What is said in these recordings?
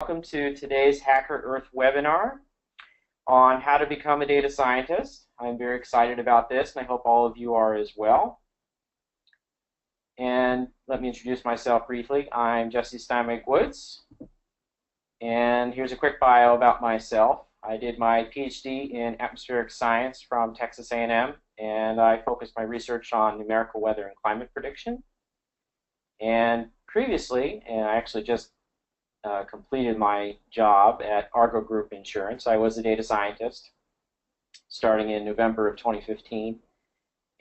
Welcome to today's Hacker Earth webinar on how to become a data scientist. I'm very excited about this, and I hope all of you are as well. And let me introduce myself briefly. I'm Jesse Steinweg-Woods, and here's a quick bio about myself. I did my PhD in atmospheric science from Texas A&M, and I focused my research on numerical weather and climate prediction. And previously, and I actually just completed my job at Argo Group Insurance. I was a data scientist starting in November of 2015,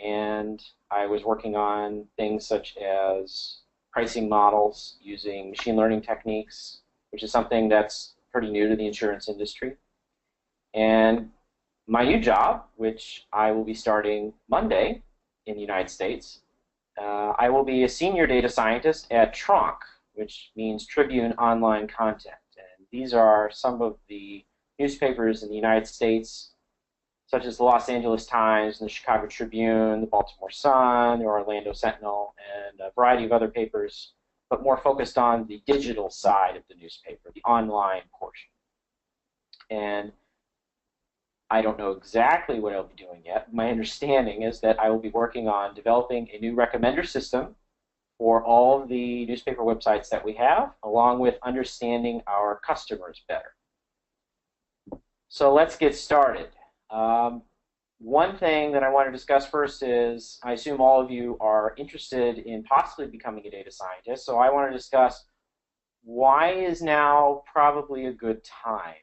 and I was working on things such as pricing models using machine learning techniques, which is something that's pretty new to the insurance industry. And my new job, which I will be starting Monday in the United States, I will be a senior data scientist at Tronc, which means Tribune Online Content. And these are some of the newspapers in the United States, such as the Los Angeles Times, and the Chicago Tribune, the Baltimore Sun, the Orlando Sentinel, and a variety of other papers, but more focused on the digital side of the newspaper, the online portion. And I don't know exactly what I'll be doing yet. My understanding is that I will be working on developing a new recommender system for all of the newspaper websites that we have, along with understanding our customers better. So let's get started. One thing that I want to discuss first is, I assume all of you are interested in possibly becoming a data scientist, so I want to discuss why is now probably a good time.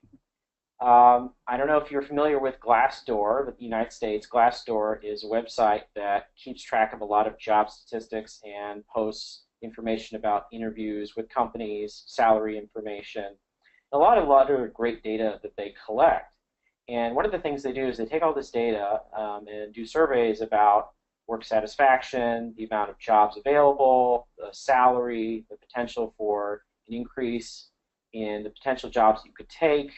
I don't know if you're familiar with Glassdoor, but the United States, Glassdoor is a website that keeps track of a lot of job statistics and posts information about interviews with companies, salary information, a lot of great data that they collect. And one of the things they do is they take all this data and do surveys about work satisfaction, the amount of jobs available, the salary, the potential for an increase in the potential jobs that you could take,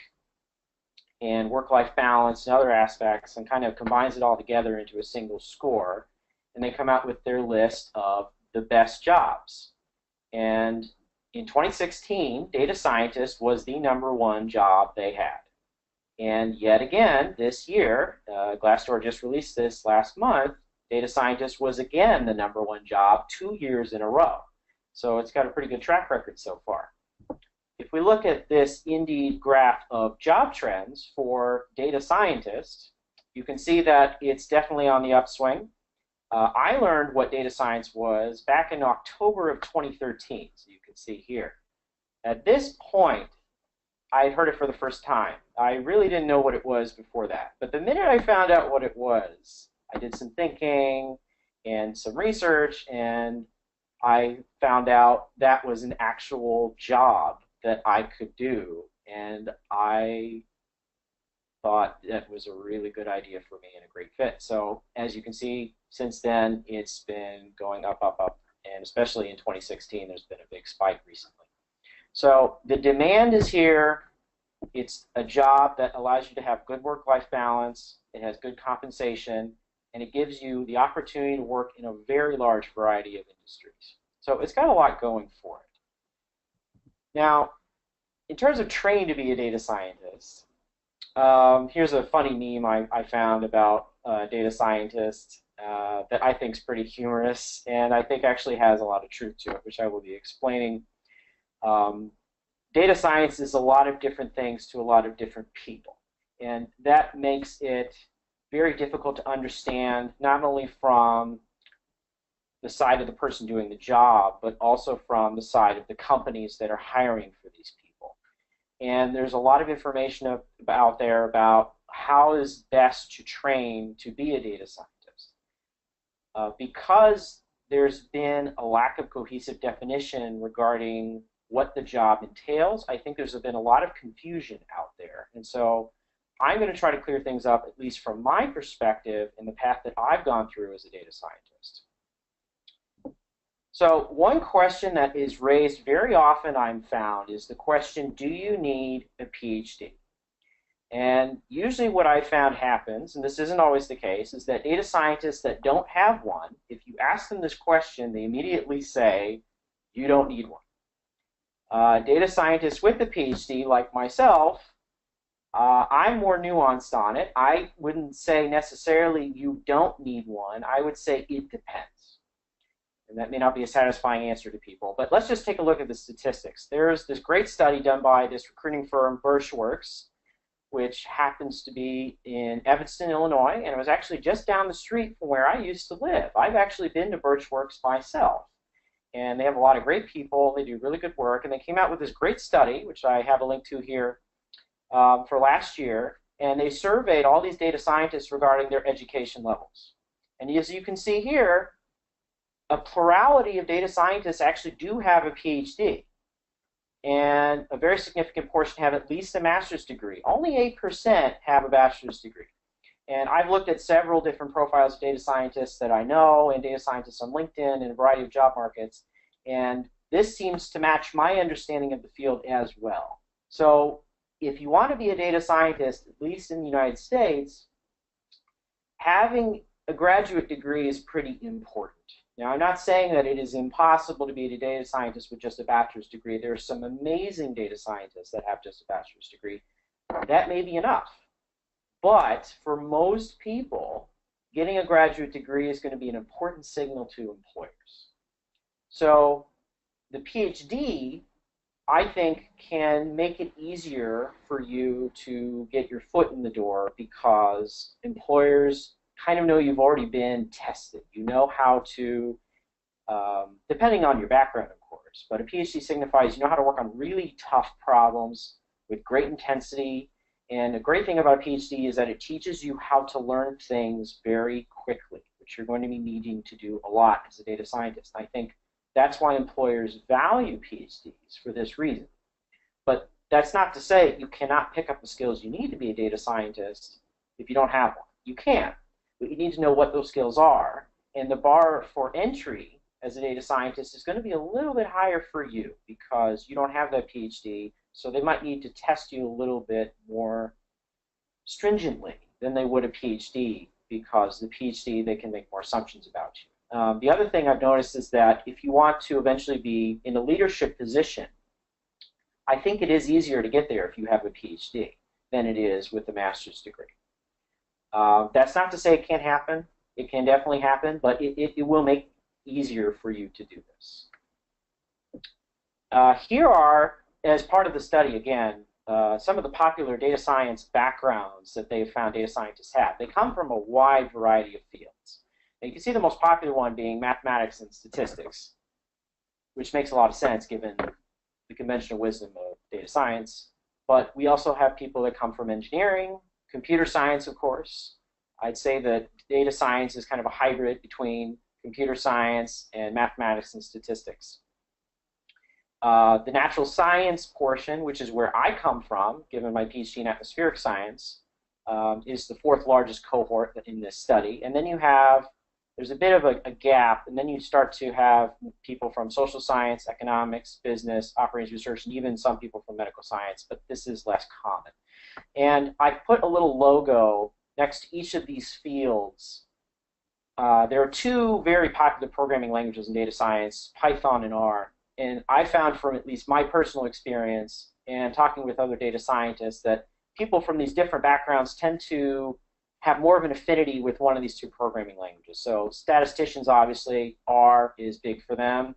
and work-life balance and other aspects, and kind of combines it all together into a single score, and they come out with their list of the best jobs. And in 2016, data scientist was the #1 job they had. And yet again, this year, Glassdoor just released this last month, data scientist was again the #1 job 2 years in a row. So it's got a pretty good track record so far. If we look at this Indeed graph of job trends for data scientists, you can see that it's definitely on the upswing. I learned what data science was back in October of 2013, so you can see here. At this point, I heard it for the first time. I really didn't know what it was before that. But the minute I found out what it was, I did some thinking and some research, and I found out that was an actual job that I could do, and I thought that was a really good idea for me and a great fit. So as you can see, since then it's been going up, up, up, and especially in 2016 there's been a big spike recently. So the demand is here. It's a job that allows you to have good work-life balance, it has good compensation, and it gives you the opportunity to work in a very large variety of industries. So it's got a lot going for it. Now, in terms of training to be a data scientist, here's a funny meme I found about data scientists that I think is pretty humorous, and I think actually has a lot of truth to it, which I will be explaining. Data science is a lot of different things to a lot of different people, and that makes it very difficult to understand, not only from the side of the person doing the job, but also from the side of the companies that are hiring for these people. And there's a lot of information out there about how is best to train to be a data scientist. Because there's been a lack of cohesive definition regarding what the job entails, I think there's been a lot of confusion out there. And so I'm going to try to clear things up, at least from my perspective, in the path that I've gone through as a data scientist. So one question that is raised very often, I'm found, is the question, do you need a PhD? And usually what I found happens, and this isn't always the case, is that data scientists that don't have one, if you ask them this question, they immediately say, you don't need one. Data scientists with a PhD, like myself, I'm more nuanced on it. I wouldn't say necessarily you don't need one. I would say it depends. And that may not be a satisfying answer to people. But let's just take a look at the statistics. There's this great study done by this recruiting firm, Birchworks, which happens to be in Evanston, Illinois, and it was actually just down the street from where I used to live. I've actually been to Birchworks myself. And they have a lot of great people. They do really good work. And they came out with this great study, which I have a link to here, for last year. And they surveyed all these data scientists regarding their education levels. And as you can see here, a plurality of data scientists actually do have a PhD. And a very significant portion have at least a master's degree. Only 8% have a bachelor's degree. And I've looked at several different profiles of data scientists that I know and data scientists on LinkedIn in a variety of job markets. And this seems to match my understanding of the field as well. So if you want to be a data scientist, at least in the United States, having a graduate degree is pretty important. Now, I'm not saying that it is impossible to be a data scientist with just a bachelor's degree. There are some amazing data scientists that have just a bachelor's degree. That may be enough. But for most people, getting a graduate degree is going to be an important signal to employers. So the PhD, I think, can make it easier for you to get your foot in the door because employers kind of know you've already been tested. You know how to, depending on your background, of course, but a PhD signifies you know how to work on really tough problems with great intensity. And the great thing about a PhD is that it teaches you how to learn things very quickly, which you're going to be needing to do a lot as a data scientist. And I think that's why employers value PhDs for this reason. But that's not to say you cannot pick up the skills you need to be a data scientist if you don't have one. You can, but you need to know what those skills are. And the bar for entry as a data scientist is going to be a little bit higher for you because you don't have that PhD. So they might need to test you a little bit more stringently than they would a PhD because the PhD, they can make more assumptions about you. The other thing I've noticed is that if you want to eventually be in a leadership position, I think it is easier to get there if you have a PhD than it is with a master's degree. That's not to say it can't happen. It can definitely happen, but it will make it easier for you to do this. Here are, as part of the study, again, some of the popular data science backgrounds that they've found data scientists have. They come from a wide variety of fields. And you can see the most popular one being mathematics and statistics, which makes a lot of sense given the conventional wisdom of data science. But we also have people that come from engineering, computer science, of course. I'd say that data science is kind of a hybrid between computer science and mathematics and statistics. The natural science portion, which is where I come from, given my PhD in atmospheric science, is the fourth largest cohort in this study. And then you have, there's a bit of a gap, and then you start to have people from social science, economics, business, operations research, and even some people from medical science, but this is less common. And I put a little logo next to each of these fields. There are two very popular programming languages in data science, Python and R. And I found from at least my personal experience and talking with other data scientists that people from these different backgrounds tend to have more of an affinity with one of these two programming languages. So statisticians, obviously, R is big for them.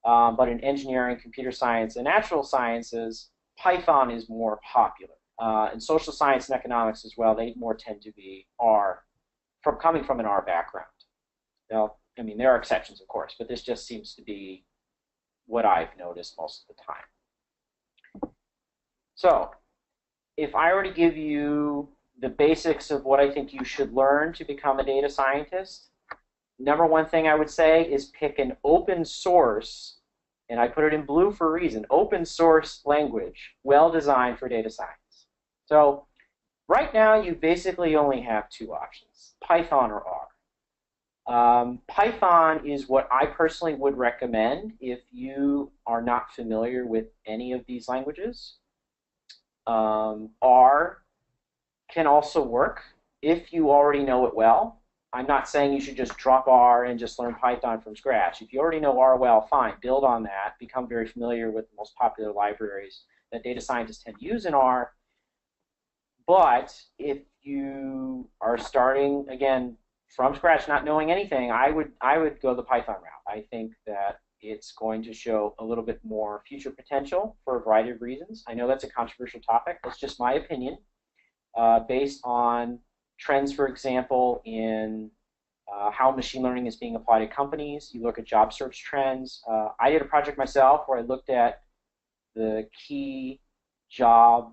But in engineering, computer science, and natural sciences, Python is more popular. In social science and economics as well, they more tend to be R, coming from an R background. Now, I mean, there are exceptions, of course, but this just seems to be what I've noticed most of the time. So, if I were to give you the basics of what I think you should learn to become a data scientist, number one thing I would say is pick an open source, and I put it in blue for a reason, open source language, well designed for data science. So, right now you basically only have two options, Python or R. Python is what I personally would recommend if you are not familiar with any of these languages. R can also work if you already know it well. I'm not saying you should just drop R and just learn Python from scratch. If you already know R well, fine, build on that, become very familiar with the most popular libraries that data scientists tend to use in R. But if you are starting, again, from scratch, not knowing anything, I would go the Python route. I think that it's going to show a little bit more future potential for a variety of reasons. I know that's a controversial topic. That's just my opinion, based on trends, for example, in how machine learning is being applied at companies. You look at job search trends. I did a project myself where I looked at the key job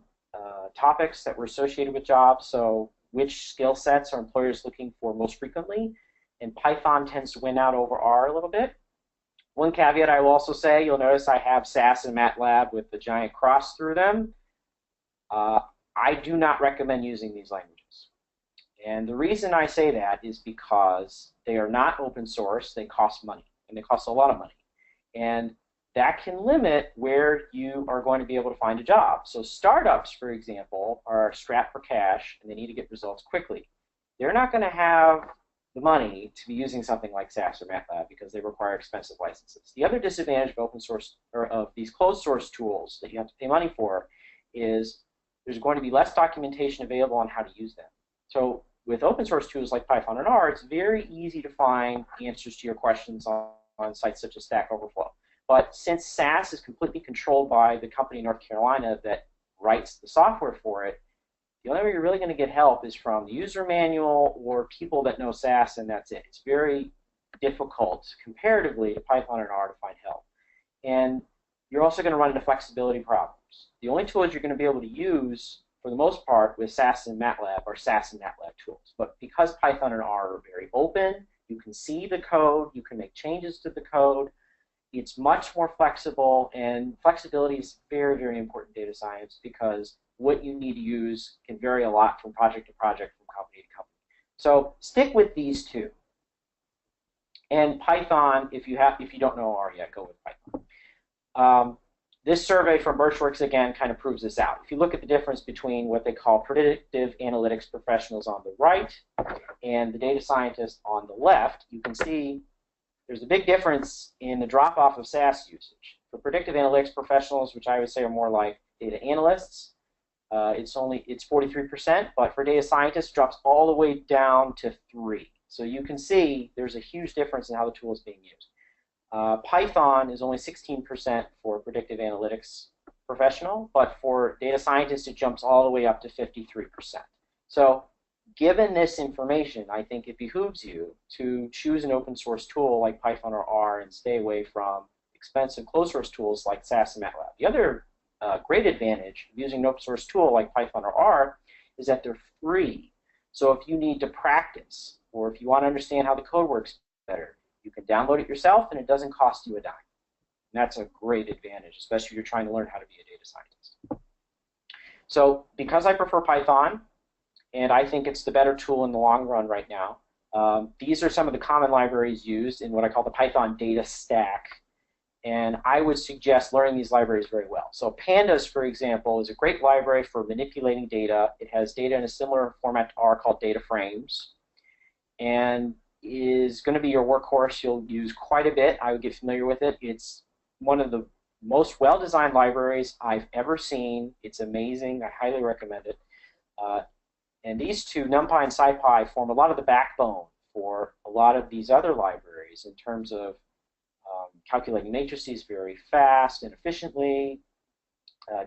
topics that were associated with jobs. So which skill sets are employers looking for most frequently? And Python tends to win out over R a little bit. One caveat I will also say, you'll notice I have SAS and MATLAB with the giant cross through them. I do not recommend using these languages. And the reason I say that is because they are not open source, they cost money, and they cost a lot of money. And that can limit where you are going to be able to find a job. So startups, for example, are strapped for cash, and they need to get results quickly. They're not going to have the money to be using something like SAS or MATLAB because they require expensive licenses. The other disadvantage of open source, or of these closed source tools that you have to pay money for, is there's going to be less documentation available on how to use them. So with open source tools like Python and R, it's very easy to find answers to your questions on sites such as Stack Overflow. But since SAS is completely controlled by the company in North Carolina that writes the software for it, the only way you're really going to get help is from the user manual or people that know SAS, and that's it. It's very difficult, comparatively, to Python and R to find help. And you're also going to run into flexibility problems. The only tools you're going to be able to use, for the most part, with SAS and MATLAB are SAS and MATLAB tools. But because Python and R are very open, you can see the code, you can make changes to the code, it's much more flexible, and flexibility is very, very important in data science because what you need to use can vary a lot from project to project, from company to company. So stick with these two. And Python, if you don't know R yet, go with Python. This survey from Birchworks, again, kind of proves this out. If you look at the difference between what they call predictive analytics professionals on the right and the data scientists on the left, you can see there's a big difference in the drop-off of SAS usage. For predictive analytics professionals, which I would say are more like data analysts, it's 43%, but for data scientists, it drops all the way down to 3%. So you can see there's a huge difference in how the tool is being used. Python is only 16% for predictive analytics professional, but for data scientists, it jumps all the way up to 53%. So given this information, I think it behooves you to choose an open source tool like Python or R and stay away from expensive closed source tools like SAS and MATLAB. The other great advantage of using an open source tool like Python or R is that they're free. So if you need to practice, or if you want to understand how the code works better, you can download it yourself and it doesn't cost you a dime. And that's a great advantage, especially if you're trying to learn how to be a data scientist. So because I prefer Python, and I think it's the better tool in the long run right now, these are some of the common libraries used in what I call the Python data stack. And I would suggest learning these libraries very well. So Pandas, for example, is a great library for manipulating data. It has data in a similar format to R called data frames, and is going to be your workhorse. You'll use quite a bit. I would get familiar with it. It's one of the most well-designed libraries I've ever seen. It's amazing. I highly recommend it. And these two, NumPy and SciPy, form a lot of the backbone for a lot of these other libraries in terms of calculating matrices very fast and efficiently,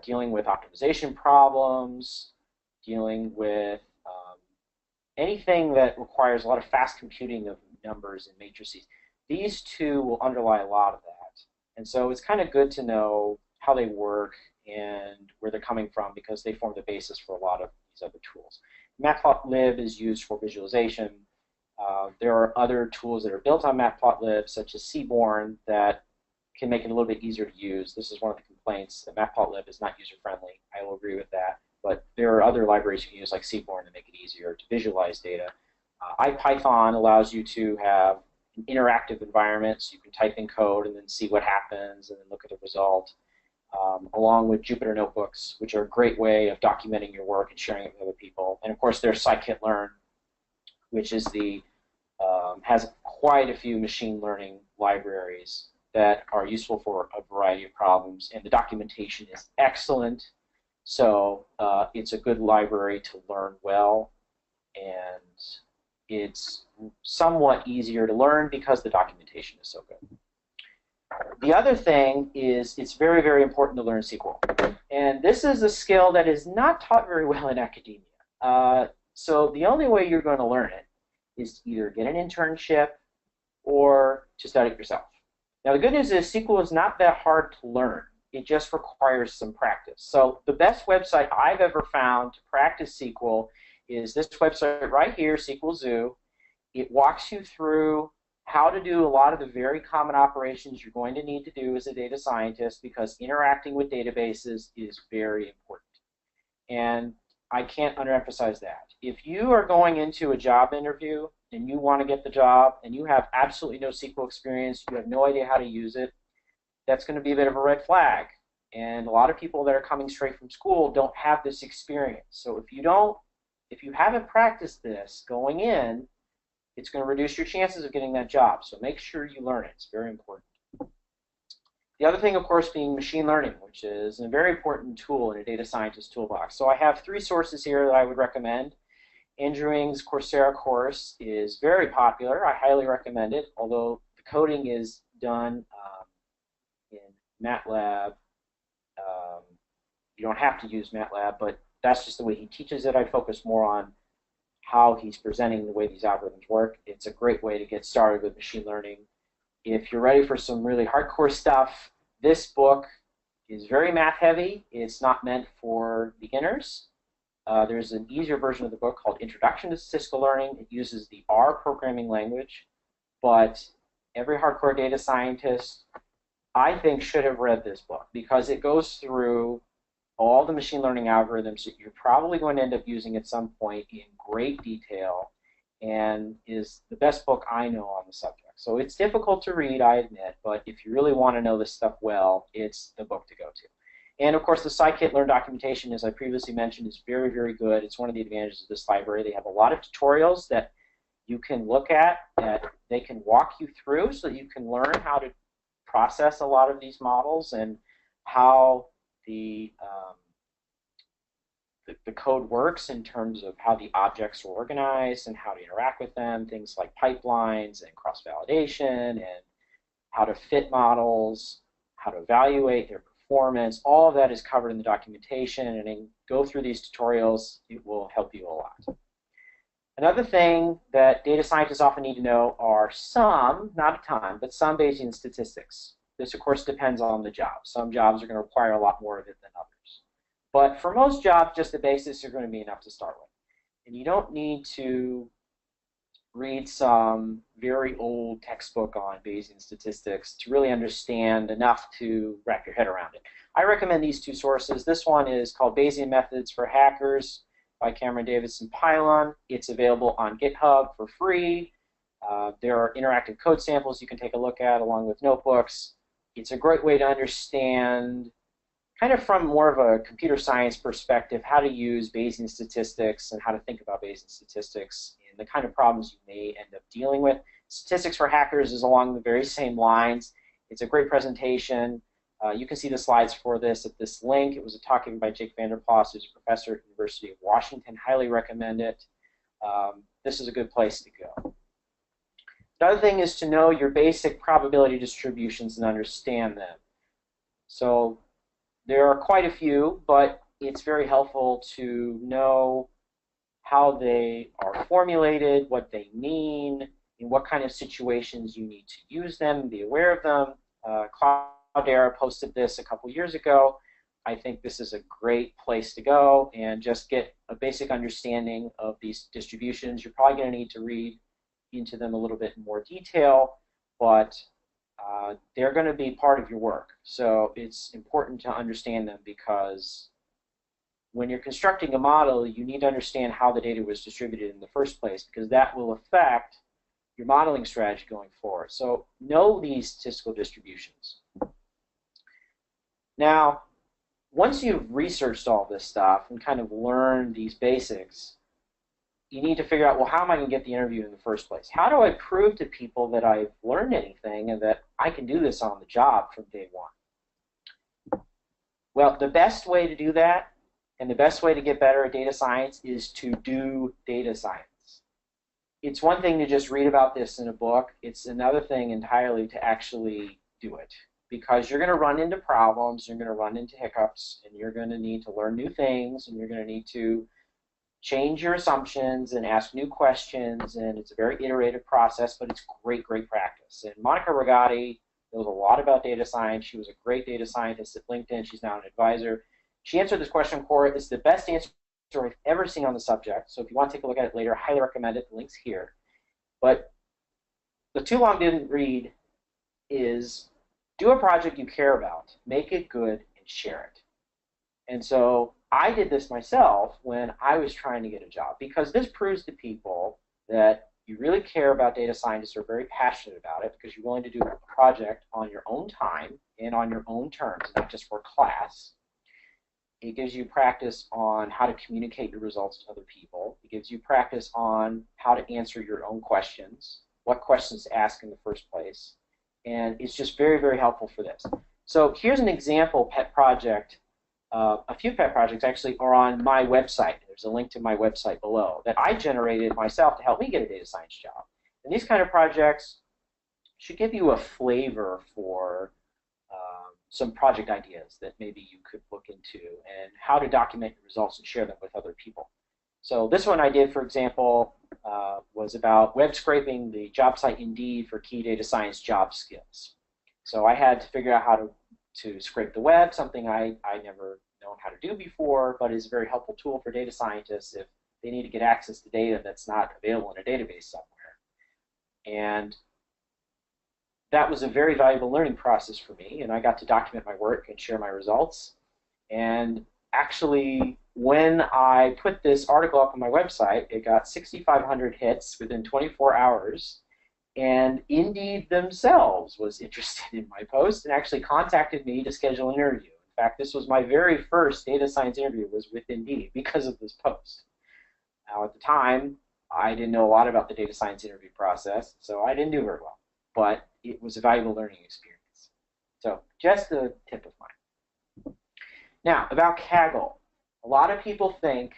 dealing with optimization problems, dealing with anything that requires a lot of fast computing of numbers and matrices. These two will underlie a lot of that. And so it's kind of good to know how they work and where they're coming from because they form the basis for a lot of these other tools. Matplotlib is used for visualization. There are other tools that are built on Matplotlib, such as Seaborn, that can make it a little bit easier to use. This is one of the complaints, that Matplotlib is not user-friendly. I will agree with that. But there are other libraries you can use, like Seaborn, to make it easier to visualize data. IPython allows you to have an interactive environment, so you can type in code and then see what happens and then look at the result, along with Jupyter Notebooks, which are a great way of documenting your work and sharing it with other people. And of course, there's scikit-learn, which is the has quite a few machine learning libraries that are useful for a variety of problems, and the documentation is excellent. So it's a good library to learn well, and it's somewhat easier to learn because the documentation is so good. The other thing is it's very, very important to learn SQL. And this is a skill that is not taught very well in academia. So the only way you're going to learn it is to either get an internship or to study it yourself. Now the good news is SQL is not that hard to learn. It just requires some practice. So the best website I've ever found to practice SQL is this website right here, SQL Zoo. It walks you through how to do a lot of the very common operations you're going to need to do as a data scientist, because interacting with databases is very important. And I can't underemphasize that. If you are going into a job interview and you want to get the job and you have absolutely no SQL experience, you have no idea how to use it, that's going to be a bit of a red flag. And a lot of people that are coming straight from school don't have this experience. So if you haven't practiced this going in, it's going to reduce your chances of getting that job. So make sure you learn it. It's very important. The other thing, of course, being machine learning, which is a very important tool in a data scientist toolbox. So I have 3 sources here that I would recommend. Andrew Ng's Coursera course is very popular. I highly recommend it, although the coding is done in MATLAB. You don't have to use MATLAB, but that's just the way he teaches it. I focus more on how he's presenting the way these algorithms work. It's a great way to get started with machine learning. If you're ready for some really hardcore stuff, this book is very math heavy. It's not meant for beginners. There's an easier version of the book called Introduction to Statistical Learning. It uses the R programming language, but every hardcore data scientist, I think, should have read this book because it goes through all the machine learning algorithms that you're probably going to end up using at some point in great detail, and is the best book I know on the subject. So it's difficult to read, I admit, but if you really want to know this stuff well, it's the book to go to. And of course, the scikit-learn documentation, as I previously mentioned, is very, very good. It's one of the advantages of this library. They have a lot of tutorials that you can look at, that they can walk you through so that you can learn how to process a lot of these models and how the code works in terms of how the objects are organized and how to interact with them, things like pipelines and cross-validation and how to fit models, how to evaluate their performance. All of that is covered in the documentation, and then go through these tutorials. It will help you a lot. Another thing that data scientists often need to know are some, not a ton, but some Bayesian statistics. This, of course, depends on the job. Some jobs are going to require a lot more of it than others. But for most jobs, just the basics are going to be enough to start with. And you don't need to read some very old textbook on Bayesian statistics to really understand enough to wrap your head around it. I recommend these 2 sources. This one is called Bayesian Methods for Hackers by Cameron Davidson Pylon. It's available on GitHub for free. There are interactive code samples you can take a look at along with notebooks. It's a great way to understand, kind of from more of a computer science perspective, how to use Bayesian statistics and how to think about Bayesian statistics and the kind of problems you may end up dealing with. Statistics for Hackers is along the very same lines. It's a great presentation. You can see the slides for this at this link. It was a talk given by Jake van der Plas, who's a professor at the University of Washington. Highly recommend it. This is a good place to go. The other thing is to know your basic probability distributions and understand them. So there are quite a few, but it's very helpful to know how they are formulated, what they mean, in what kind of situations you need to use them and be aware of them. Cloudera posted this a couple years ago. I think this is a great place to go and just get a basic understanding of these distributions. You're probably going to need to read into them a little bit in more detail, but they're going to be part of your work. So it's important to understand them, because when you're constructing a model, you need to understand how the data was distributed in the first place, because that will affect your modeling strategy going forward. So know these statistical distributions. Now, once you've researched all this stuff and kind of learned these basics, you need to figure out, well, how am I going to get the interview in the first place? How do I prove to people that I've learned anything and that I can do this on the job from day one? Well, the best way to do that and the best way to get better at data science is to do data science. It's one thing to just read about this in a book. It's another thing entirely to actually do it, because you're going to run into problems, you're going to run into hiccups, and you're going to need to learn new things, and you're going to need to change your assumptions and ask new questions, and it's a very iterative process, but it's great, great practice. And Monica Rigatti knows a lot about data science. She was a great data scientist at LinkedIn. She's now an advisor. She answered this question for it. It's the best answer I've ever seen on the subject, so if you want to take a look at it later, I highly recommend it. The link's here. But the too long didn't read is do a project you care about, make it good, and share it. And so I did this myself when I was trying to get a job, because this proves to people that you really care about data scientists, are very passionate about it, because you're willing to do a project on your own time and on your own terms, not just for class. It gives you practice on how to communicate your results to other people. It gives you practice on how to answer your own questions, what questions to ask in the first place. And it's just very, very helpful for this. So here's an example pet project. A few pet projects actually are on my website. There's a link to my website below that I generated myself to help me get a data science job. And these kind of projects should give you a flavor for some project ideas that maybe you could look into, and how to document your results and share them with other people. So this one I did, for example, was about web scraping the job site Indeed for key data science job skills. So I had to figure out how to scrape the web, something I never known how to do before, but is a very helpful tool for data scientists if they need to get access to data that's not available in a database somewhere. And that was a very valuable learning process for me, and I got to document my work and share my results. And actually, when I put this article up on my website, it got 6,500 hits within 24 hours, and Indeed themselves was interested in my post and actually contacted me to schedule an interview. In fact, this was my very first data science interview was with Indeed because of this post. Now, at the time, I didn't know a lot about the data science interview process, so I didn't do very well. But it was a valuable learning experience. So just a tip of mine. Now, about Kaggle. A lot of people think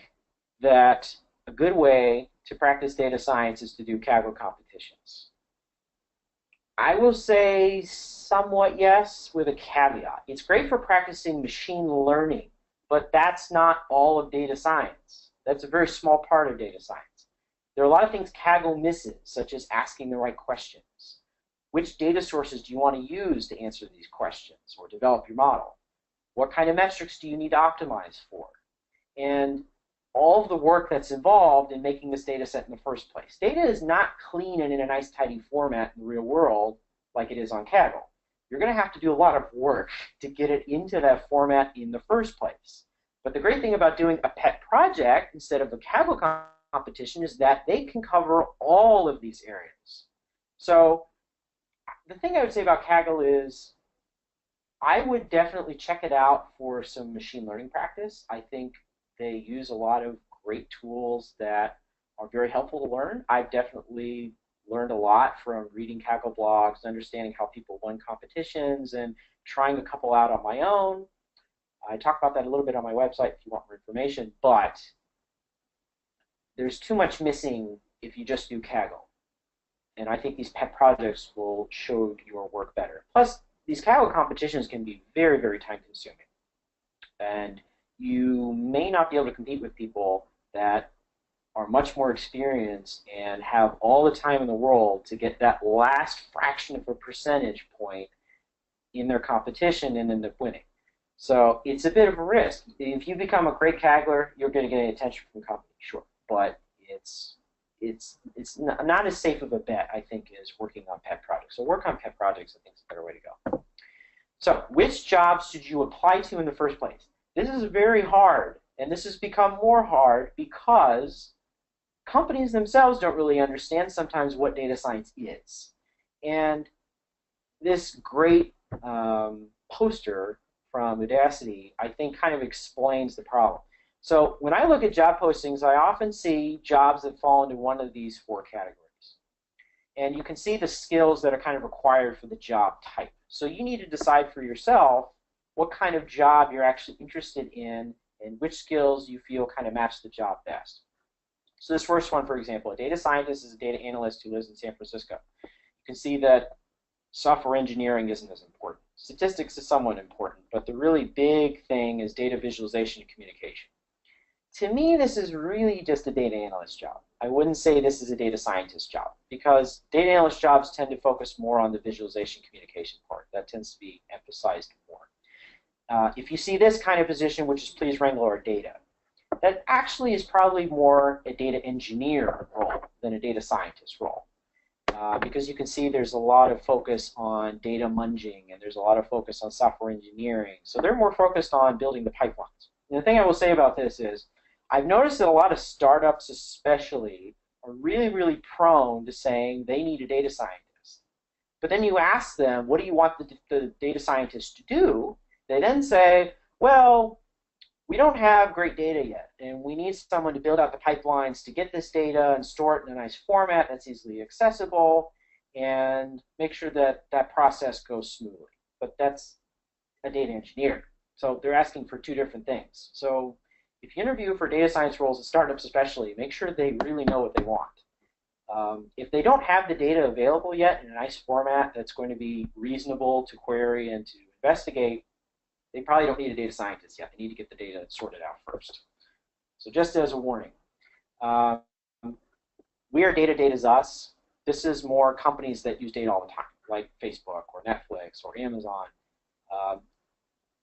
that a good way to practice data science is to do Kaggle competitions. I will say somewhat yes, with a caveat. It's great for practicing machine learning, but that's not all of data science. That's a very small part of data science. There are a lot of things Kaggle misses, such as asking the right questions. Which data sources do you want to use to answer these questions or develop your model? What kind of metrics do you need to optimize for? And all of the work that's involved in making this data set in the first place. Data is not clean and in a nice, tidy format in the real world like it is on Kaggle. You're going to have to do a lot of work to get it into that format in the first place. But the great thing about doing a pet project instead of a Kaggle competition is that they can cover all of these areas. So the thing I would say about Kaggle is I would definitely check it out for some machine learning practice. I think they use a lot of great tools that are very helpful to learn. I've definitely learned a lot from reading Kaggle blogs, understanding how people won competitions, and trying a couple out on my own. I talk about that a little bit on my website if you want more information, but there's too much missing if you just do Kaggle. And I think these pet projects will show your work better. Plus, these Kaggle competitions can be very, very time-consuming. And you may not be able to compete with people that are much more experienced and have all the time in the world to get that last fraction of a percentage point in their competition and end up winning. So it's a bit of a risk. If you become a great Kaggler, you're going to get attention from companies, sure. But it's not as safe of a bet, I think, as working on pet projects. So work on pet projects, I think, is a better way to go. So which jobs should you apply to in the first place? This is very hard, and this has become more hard because companies themselves don't really understand sometimes what data science is. And this great poster from Udacity, I think, kind of explains the problem. So when I look at job postings, I often see jobs that fall into one of these four categories. And you can see the skills that are kind of required for the job type. So you need to decide for yourself what kind of job you're actually interested in and which skills you feel kind of match the job best. So this first one, for example, a data scientist is a data analyst who lives in San Francisco. You can see that software engineering isn't as important. Statistics is somewhat important, but the really big thing is data visualization and communication. To me, this is really just a data analyst job. I wouldn't say this is a data scientist job because data analyst jobs tend to focus more on the visualization communication part. That tends to be emphasized more. If you see this kind of position, which is please wrangle our data, that actually is probably more a data engineer role than a data scientist role. Because you can see there's a lot of focus on data munging and there's a lot of focus on software engineering. So they're more focused on building the pipelines. And the thing I will say about this is I've noticed that a lot of startups especially are really, really prone to saying they need a data scientist. But then you ask them, what do you want the data scientist to do? They then say, well, we don't have great data yet, and we need someone to build out the pipelines to get this data and store it in a nice format that's easily accessible and make sure that that process goes smoothly. But that's a data engineer. So they're asking for two different things. So if you interview for data science roles at startups especially, make sure they really know what they want. If they don't have the data available yet in a nice format that's going to be reasonable to query and to investigate, they probably don't need a data scientist yet. They need to get the data sorted out first. So just as a warning, we are data, data's us. This is more companies that use data all the time, like Facebook or Netflix or Amazon.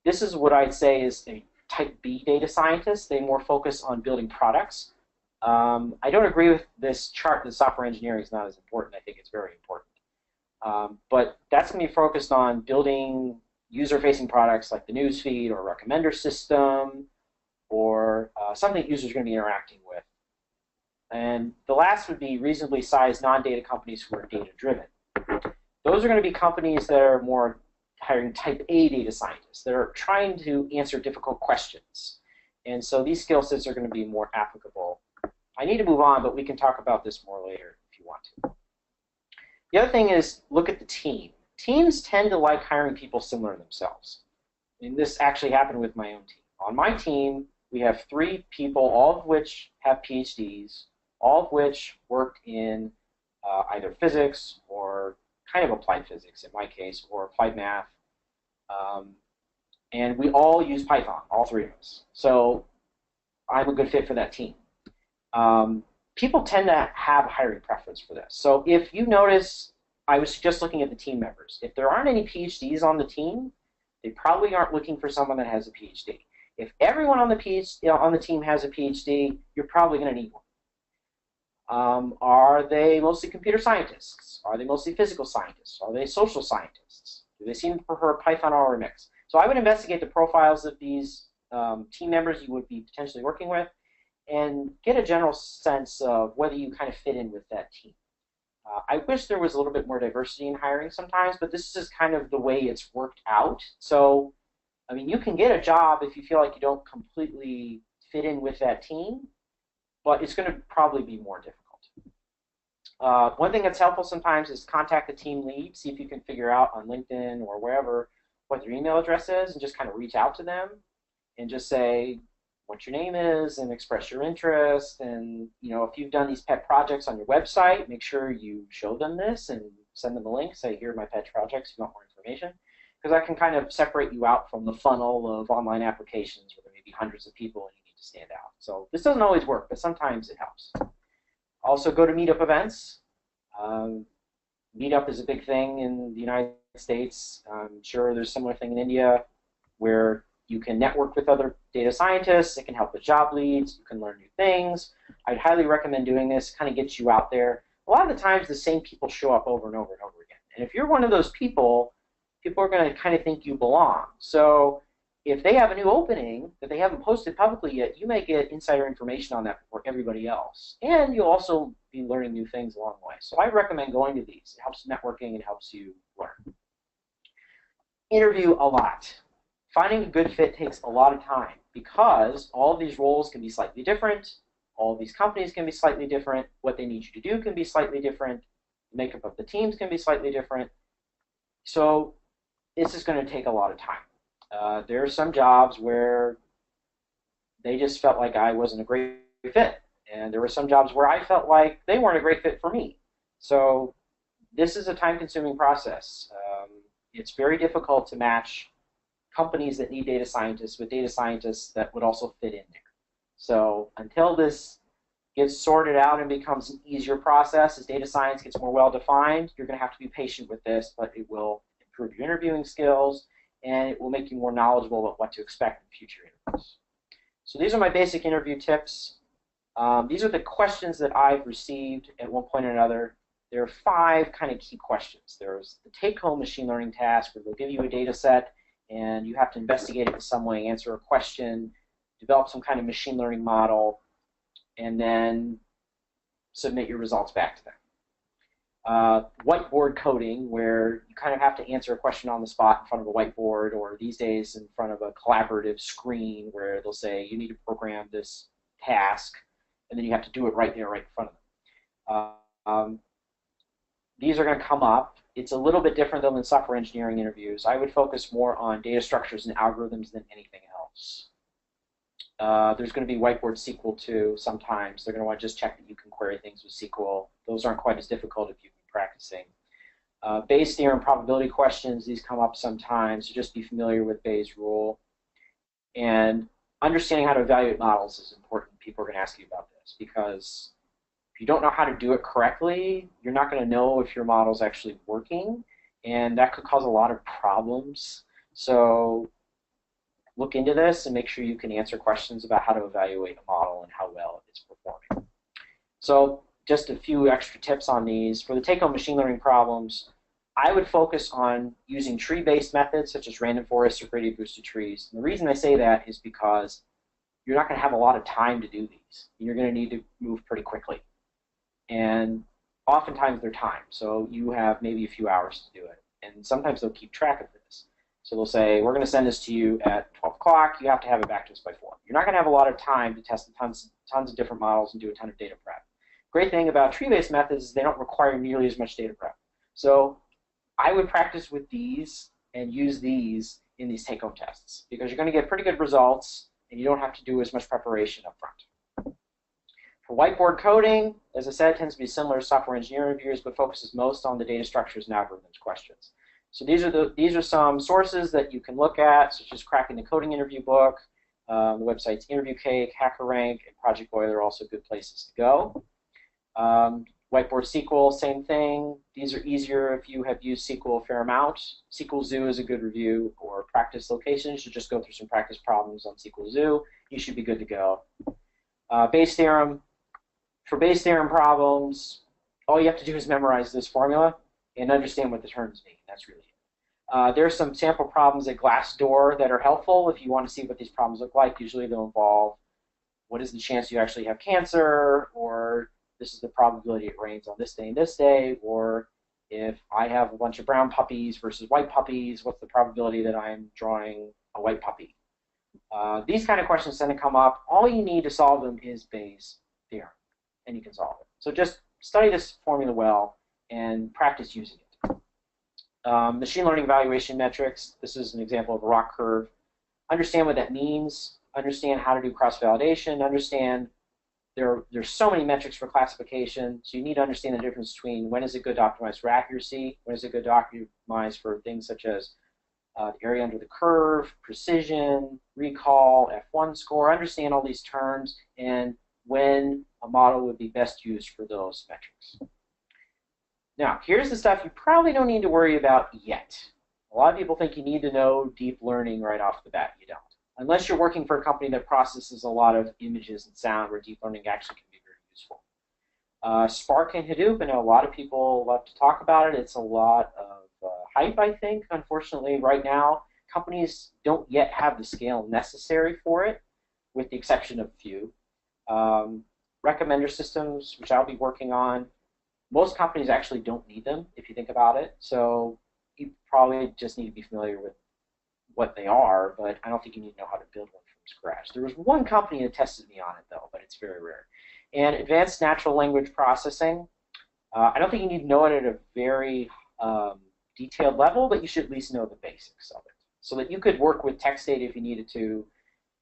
This is what I'd say is a type B data scientist. They more focus on building products. I don't agree with this chart that software engineering is not as important. I think it's very important. But that's going to be focused on building user-facing products like the newsfeed or recommender system or something that users are going to be interacting with. And the last would be reasonably sized non-data companies who are data-driven. Those are going to be companies that are more hiring type A data scientists that are trying to answer difficult questions. And so these skill sets are going to be more applicable. I need to move on, but we can talk about this more later if you want to. The other thing is look at the team. Teams tend to like hiring people similar to themselves. And this actually happened with my own team. On my team, we have 3 people, all of which have PhDs, all of which worked in either physics or kind of applied physics in my case, or applied math. And we all use Python, all 3 of us. So I'm a good fit for that team. People tend to have a hiring preference for this. So if you notice, I was just looking at the team members. If there aren't any PhDs on the team, they probably aren't looking for someone that has a PhD. If everyone on the team has a PhD, you're probably going to need one. Are they mostly computer scientists? Are they mostly physical scientists? Are they social scientists? Do they seem to prefer Python or a mix? So I would investigate the profiles of these team members you would be potentially working with and get a general sense of whether you kind of fit in with that team. I wish there was a little bit more diversity in hiring sometimes, but this is kind of the way it's worked out. So, I mean, you can get a job if you feel like you don't completely fit in with that team, but it's going to probably be more difficult. One thing that's helpful sometimes is contact the team lead, see if you can figure out on LinkedIn or wherever what their email address is, and just kind of reach out to them and just say what your name is and express your interest. And if you've done these pet projects on your website, make sure you show them this and send them a link. Say, here are my pet projects. If you want more information, because that can kind of separate you out from the funnel of online applications where there may be hundreds of people and you need to stand out. So this doesn't always work, but sometimes it helps. Also, go to meetup events. Meetup is a big thing in the United States. I'm sure there's a similar thing in India where you can network with other data scientists. It can help with job leads. You can learn new things. I'd highly recommend doing this. Kind of gets you out there. A lot of the times, the same people show up over and over and over again. And if you're one of those people, people are going to kind of think you belong. So if they have a new opening that they haven't posted publicly yet, you may get insider information on that before everybody else. And you'll also be learning new things along the way. So I recommend going to these. It helps networking. It helps you learn. Interview a lot. Finding a good fit takes a lot of time because all of these roles can be slightly different. All of these companies can be slightly different. What they need you to do can be slightly different. The makeup of the teams can be slightly different. So this is going to take a lot of time. There are some jobs where they just felt like I wasn't a great fit. And there were some jobs where I felt like they weren't a great fit for me. So this is a time-consuming process. It's very difficult to match companies that need data scientists with data scientists that would also fit in there. So until this gets sorted out and becomes an easier process, as data science gets more well-defined, you're going to have to be patient with this, but it will improve your interviewing skills, and it will make you more knowledgeable about what to expect in future interviews. So these are my basic interview tips. These are the questions that I've received at one point or another. There are 5 kind of key questions. There's the take-home machine learning task, where they'll give you a data set, and you have to investigate it in some way, answer a question, develop some kind of machine learning model, and then submit your results back to them. Whiteboard coding, where you kind of have to answer a question on the spot in front of a whiteboard, or these days in front of a collaborative screen where they'll say you need to program this task, and then you have to do it right there, right in front of them. These are going to come up. It's a little bit different than software engineering interviews. I would focus more on data structures and algorithms than anything else. There's going to be whiteboard SQL too sometimes. They're going to want to just check that you can query things with SQL. Those aren't quite as difficult if you've been practicing. Bayes theorem probability questions, these come up sometimes, so just be familiar with Bayes' rule. And understanding how to evaluate models is important. People are going to ask you about this because if you don't know how to do it correctly, you're not going to know if your model's actually working, and that could cause a lot of problems. So look into this and make sure you can answer questions about how to evaluate a model and how well it's performing. So just a few extra tips on these. For the take-home machine learning problems, I would focus on using tree-based methods such as random forests or gradient-boosted trees. And the reason I say that is because you're not going to have a lot of time to do these. You're going to need to move pretty quickly. And oftentimes they're timed, so you have maybe a few hours to do it. And sometimes they'll keep track of this. So they'll say, we're going to send this to you at 12 o'clock. You have to have it back to us by 4. You're not going to have a lot of time to test tons of different models and do a ton of data prep. Great thing about tree-based methods is they don't require nearly as much data prep. So I would practice with these and use these in these take-home tests because you're going to get pretty good results and you don't have to do as much preparation up front. For whiteboard coding, as I said, it tends to be similar to software engineering interviews, but focuses most on the data structures and algorithms questions. So these are some sources that you can look at, such as Cracking the Coding Interview book. The websites InterviewCake, HackerRank, and Project Boiler are also good places to go. Whiteboard SQL, same thing. These are easier if you have used SQL a fair amount. SQL Zoo is a good review, or practice locations. You should just go through some practice problems on SQL Zoo. You should be good to go. Bayes theorem. For Bayes theorem problems, all you have to do is memorize this formula and understand what the terms mean. That's really it. There are some sample problems at Glassdoor that are helpful if you want to see what these problems look like. Usually they'll involve what is the chance you actually have cancer, or this is the probability it rains on this day and this day, or if I have a bunch of brown puppies versus white puppies, what's the probability that I'm drawing a white puppy? These kind of questions tend to come up. All you need to solve them is Bayes theorem, and you can solve it. So just study this formula well and practice using it. Machine learning evaluation metrics. This is an example of a ROC curve. Understand what that means. Understand how to do cross-validation. Understand there's so many metrics for classification, so you need to understand the difference between when is it good to optimize for accuracy, when is it good to optimize for things such as the area under the curve, precision, recall, F1 score. Understand all these terms and when a model would be best used for those metrics. Now, here's the stuff you probably don't need to worry about yet. A lot of people think you need to know deep learning right off the bat. You don't. Unless you're working for a company that processes a lot of images and sound, where deep learning actually can be very useful. Spark and Hadoop, I know a lot of people love to talk about it. It's a lot of hype, I think. Unfortunately, right now, companies don't yet have the scale necessary for it, with the exception of a few. Recommender systems, which I'll be working on, most companies actually don't need them, if you think about it. So you probably just need to be familiar with what they are, but I don't think you need to know how to build one from scratch. There was one company that tested me on it, though, but it's very rare. And advanced natural language processing, I don't think you need to know it at a very detailed level, but you should at least know the basics of it so that you could work with text data if you needed to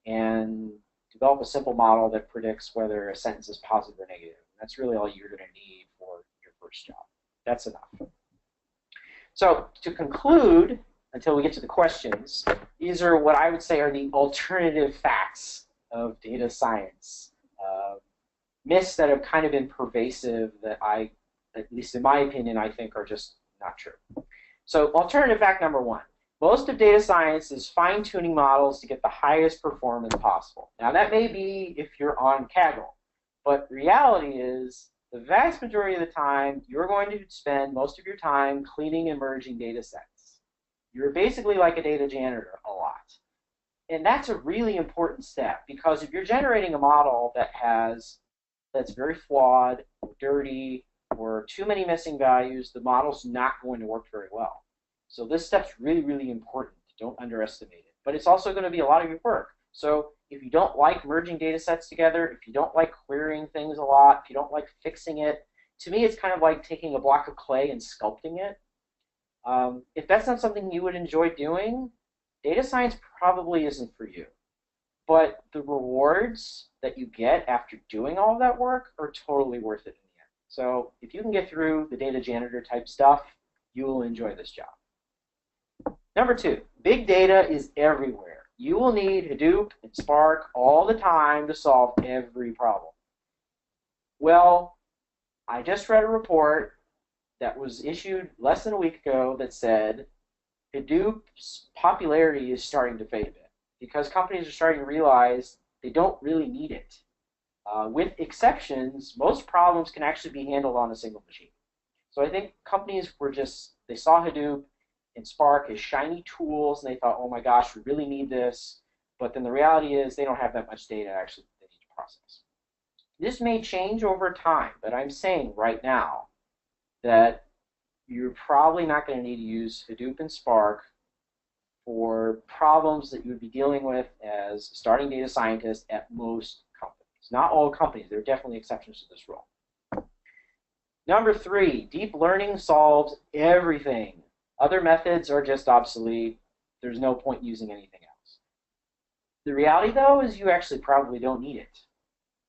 and develop a simple model that predicts whether a sentence is positive or negative. And that's really all you're going to need for your first job. That's enough. So to conclude, until we get to the questions, these are what I would say are the alternative facts of data science. Myths that have kind of been pervasive that I, at least in my opinion, I think are just not true. So alternative fact number one, most of data science is fine-tuning models to get the highest performance possible. Now that may be if you're on Kaggle, but reality is the vast majority of the time you're going to spend most of your time cleaning and merging data sets. You're basically like a data janitor a lot. And that's a really important step because if you're generating a model that's very flawed, dirty, or too many missing values, the model's not going to work very well. So this step's really, really important. Don't underestimate it. But it's also going to be a lot of your work. So if you don't like merging data sets together, if you don't like querying things a lot, if you don't like fixing it, to me it's kind of like taking a block of clay and sculpting it. If that's not something you would enjoy doing, data science probably isn't for you. But the rewards that you get after doing all of that work are totally worth it in the end. So if you can get through the data janitor type stuff, you will enjoy this job. Number two, big data is everywhere. You will need Hadoop and Spark all the time to solve every problem. Well, I just read a report that was issued less than a week ago that said Hadoop's popularity is starting to fade a bit because companies are starting to realize they don't really need it. With exceptions, most problems can actually be handled on a single machine. So I think companies they saw Hadoop and Spark as shiny tools, and they thought, oh my gosh, we really need this. But then the reality is they don't have that much data actually they need to process. This may change over time, but I'm saying right now that you're probably not going to need to use Hadoop and Spark for problems that you would be dealing with as a starting data scientist at most companies. Not all companies. There are definitely exceptions to this rule. Number three, deep learning solves everything. Other methods are just obsolete. There's no point using anything else. The reality, though, is you actually probably don't need it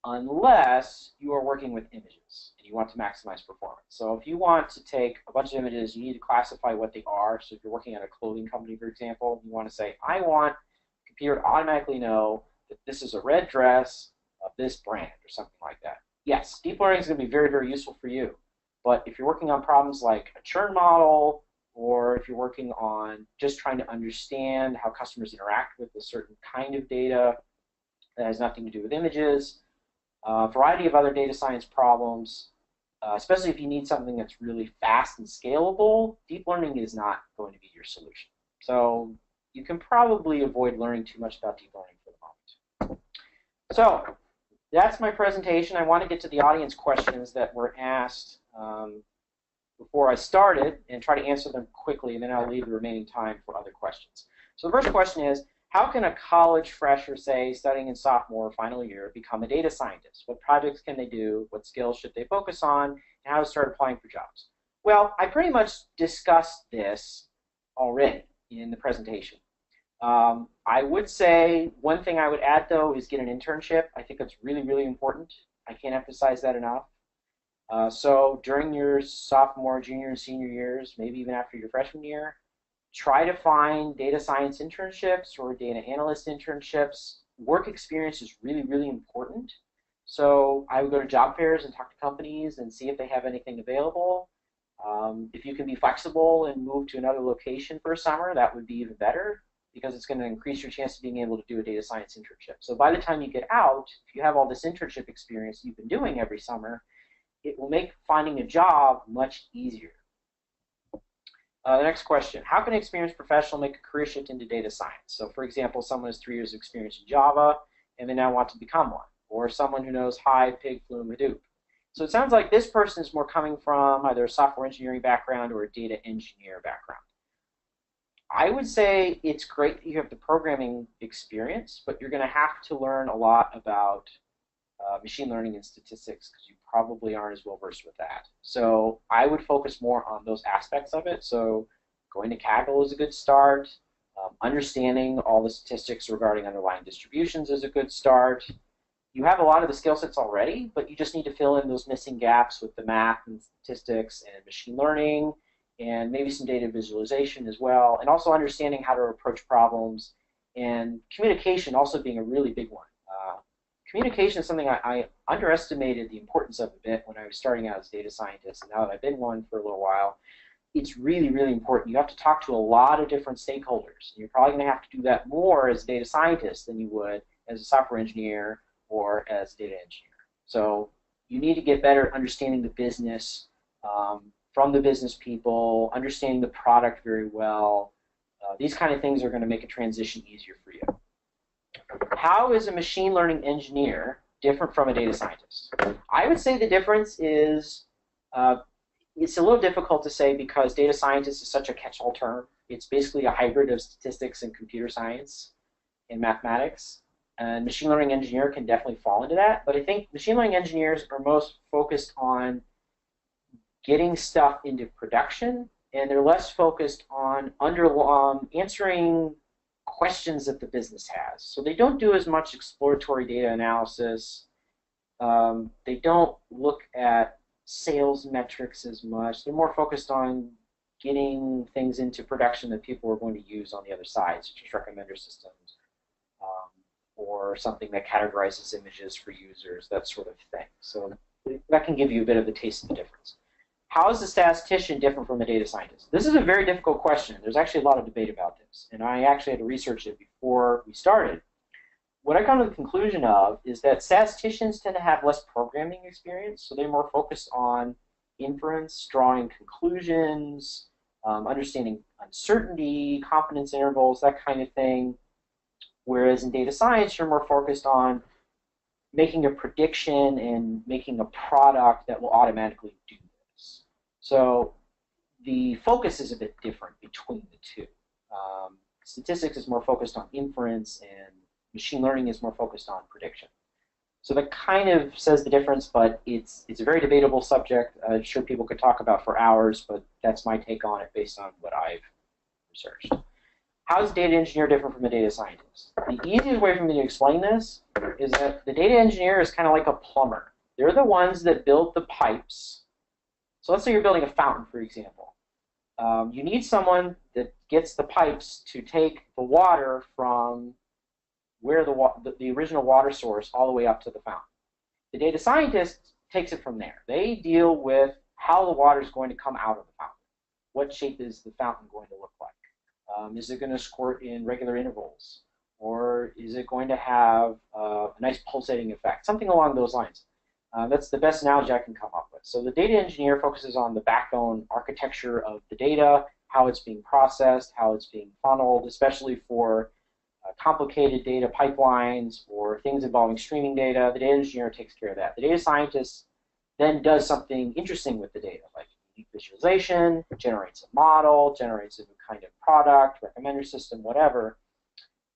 unless you are working with images and you want to maximize performance. So if you want to take a bunch of images, you need to classify what they are. So if you're working at a clothing company, for example, you want to say, I want the computer to automatically know that this is a red dress of this brand or something like that. Yes, deep learning is going to be very, very useful for you. But if you're working on problems like a churn model, or if you're working on just trying to understand how customers interact with a certain kind of data that has nothing to do with images, a variety of other data science problems, especially if you need something that's really fast and scalable, deep learning is not going to be your solution. So you can probably avoid learning too much about deep learning for the moment. So that's my presentation. I want to get to the audience questions that were asked before I started and try to answer them quickly, and then I'll leave the remaining time for other questions. So the first question is, how can a college fresher, say, studying in sophomore or final year, become a data scientist? What projects can they do? What skills should they focus on? And how to start applying for jobs? Well, I pretty much discussed this already in the presentation. I would say one thing I would add, though, is get an internship. I think that's really, really important. I can't emphasize that enough. So during your sophomore, junior, and senior years, maybe even after your freshman year, try to find data science internships or data analyst internships. Work experience is really, really important. So I would go to job fairs and talk to companies and see if they have anything available. If you can be flexible and move to another location for a summer, that would be even better because it's going to increase your chance of being able to do a data science internship. So by the time you get out, if you have all this internship experience you've been doing every summer, it will make finding a job much easier. The next question, how can an experienced professional make a career shift into data science? So for example, someone has 3 years of experience in Java and they now want to become one, or someone who knows Hive, Pig, Flume, Hadoop. So it sounds like this person is more coming from either a software engineering background or a data engineer background. I would say it's great that you have the programming experience, but you're going to have to learn a lot about machine learning and statistics because you probably aren't as well versed with that. So I would focus more on those aspects of it. So going to Kaggle is a good start. Understanding all the statistics regarding underlying distributions is a good start. You have a lot of the skill sets already, but you just need to fill in those missing gaps with the math and statistics and machine learning and maybe some data visualization as well, and also understanding how to approach problems, and communication also being a really big one. Communication is something I underestimated the importance of a bit when I was starting out as a data scientist, and now that I've been one for a little while, it's really, really important. You have to talk to a lot of different stakeholders. You're probably going to have to do that more as a data scientist than you would as a software engineer or as a data engineer. So you need to get better understanding the business from the business people, understanding the product very well. These kind of things are going to make a transition easier for you. How is a machine learning engineer different from a data scientist? I would say the difference is it's a little difficult to say because data scientist is such a catch-all term. It's basically a hybrid of statistics and computer science and mathematics. And machine learning engineer can definitely fall into that. But I think machine learning engineers are most focused on getting stuff into production, and they're less focused on answering questions that the business has. So they don't do as much exploratory data analysis. They don't look at sales metrics as much. They're more focused on getting things into production that people are going to use on the other side, such as recommender systems or something that categorizes images for users, that sort of thing. So that can give you a bit of a taste of the difference. How is a statistician different from a data scientist? This is a very difficult question. There's actually a lot of debate about this, and I actually had to research it before we started. What I come to the conclusion of is that statisticians tend to have less programming experience, so they're more focused on inference, drawing conclusions, understanding uncertainty, confidence intervals, that kind of thing. Whereas in data science, you're more focused on making a prediction and making a product that will automatically do this. So the focus is a bit different between the two. Statistics is more focused on inference, and machine learning is more focused on prediction. So that kind of says the difference, but it's a very debatable subject. I'm sure people could talk about for hours, but that's my take on it based on what I've researched. How is a data engineer different from a data scientist? The easiest way for me to explain this is that the data engineer is kind of like a plumber. They're the ones that build the pipes. So let's say you're building a fountain, for example. You need someone that gets the pipes to take the water from where the original water source all the way up to the fountain. The data scientist takes it from there. They deal with how the water is going to come out of the fountain. What shape is the fountain going to look like? Is it going to squirt in regular intervals? Or is it going to have a nice pulsating effect? Something along those lines. That's the best analogy I can come up with. So the data engineer focuses on the backbone architecture of the data, how it's being processed, how it's being funneled, especially for complicated data pipelines or things involving streaming data. The data engineer takes care of that. The data scientist then does something interesting with the data, like visualization, generates a model, generates a new kind of product, recommender system, whatever.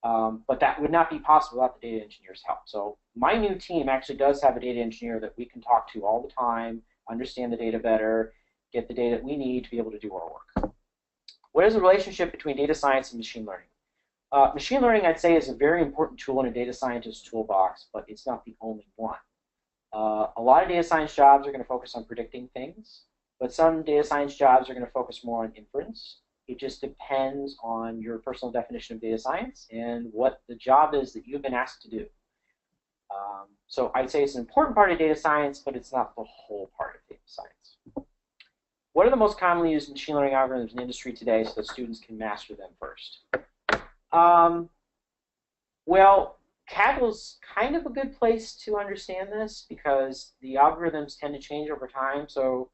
But that would not be possible without the data engineer's help. So my new team actually does have a data engineer that we can talk to all the time, understand the data better, get the data that we need to be able to do our work. What is the relationship between data science and machine learning? Machine learning, I'd say, is a very important tool in a data scientist's toolbox, but it's not the only one. A lot of data science jobs are going to focus on predicting things, but some data science jobs are going to focus more on inference. It just depends on your personal definition of data science and what the job is that you've been asked to do. So I'd say it's an important part of data science, but it's not the whole part of data science. What are the most commonly used machine learning algorithms in the industry today so that students can master them first? Well, Kaggle's kind of a good place to understand this because the algorithms tend to change over time. So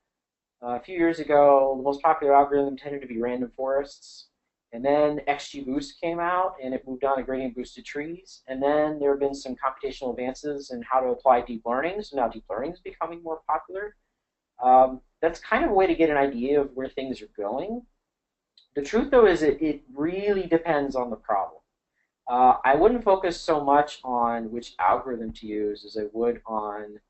a few years ago, the most popular algorithm tended to be random forests. And then XGBoost came out, and it moved on to gradient-boosted trees. And then there have been some computational advances in how to apply deep learning. So now deep learning is becoming more popular. That's kind of a way to get an idea of where things are going. The truth, though, is it really depends on the problem. I wouldn't focus so much on which algorithm to use as I would on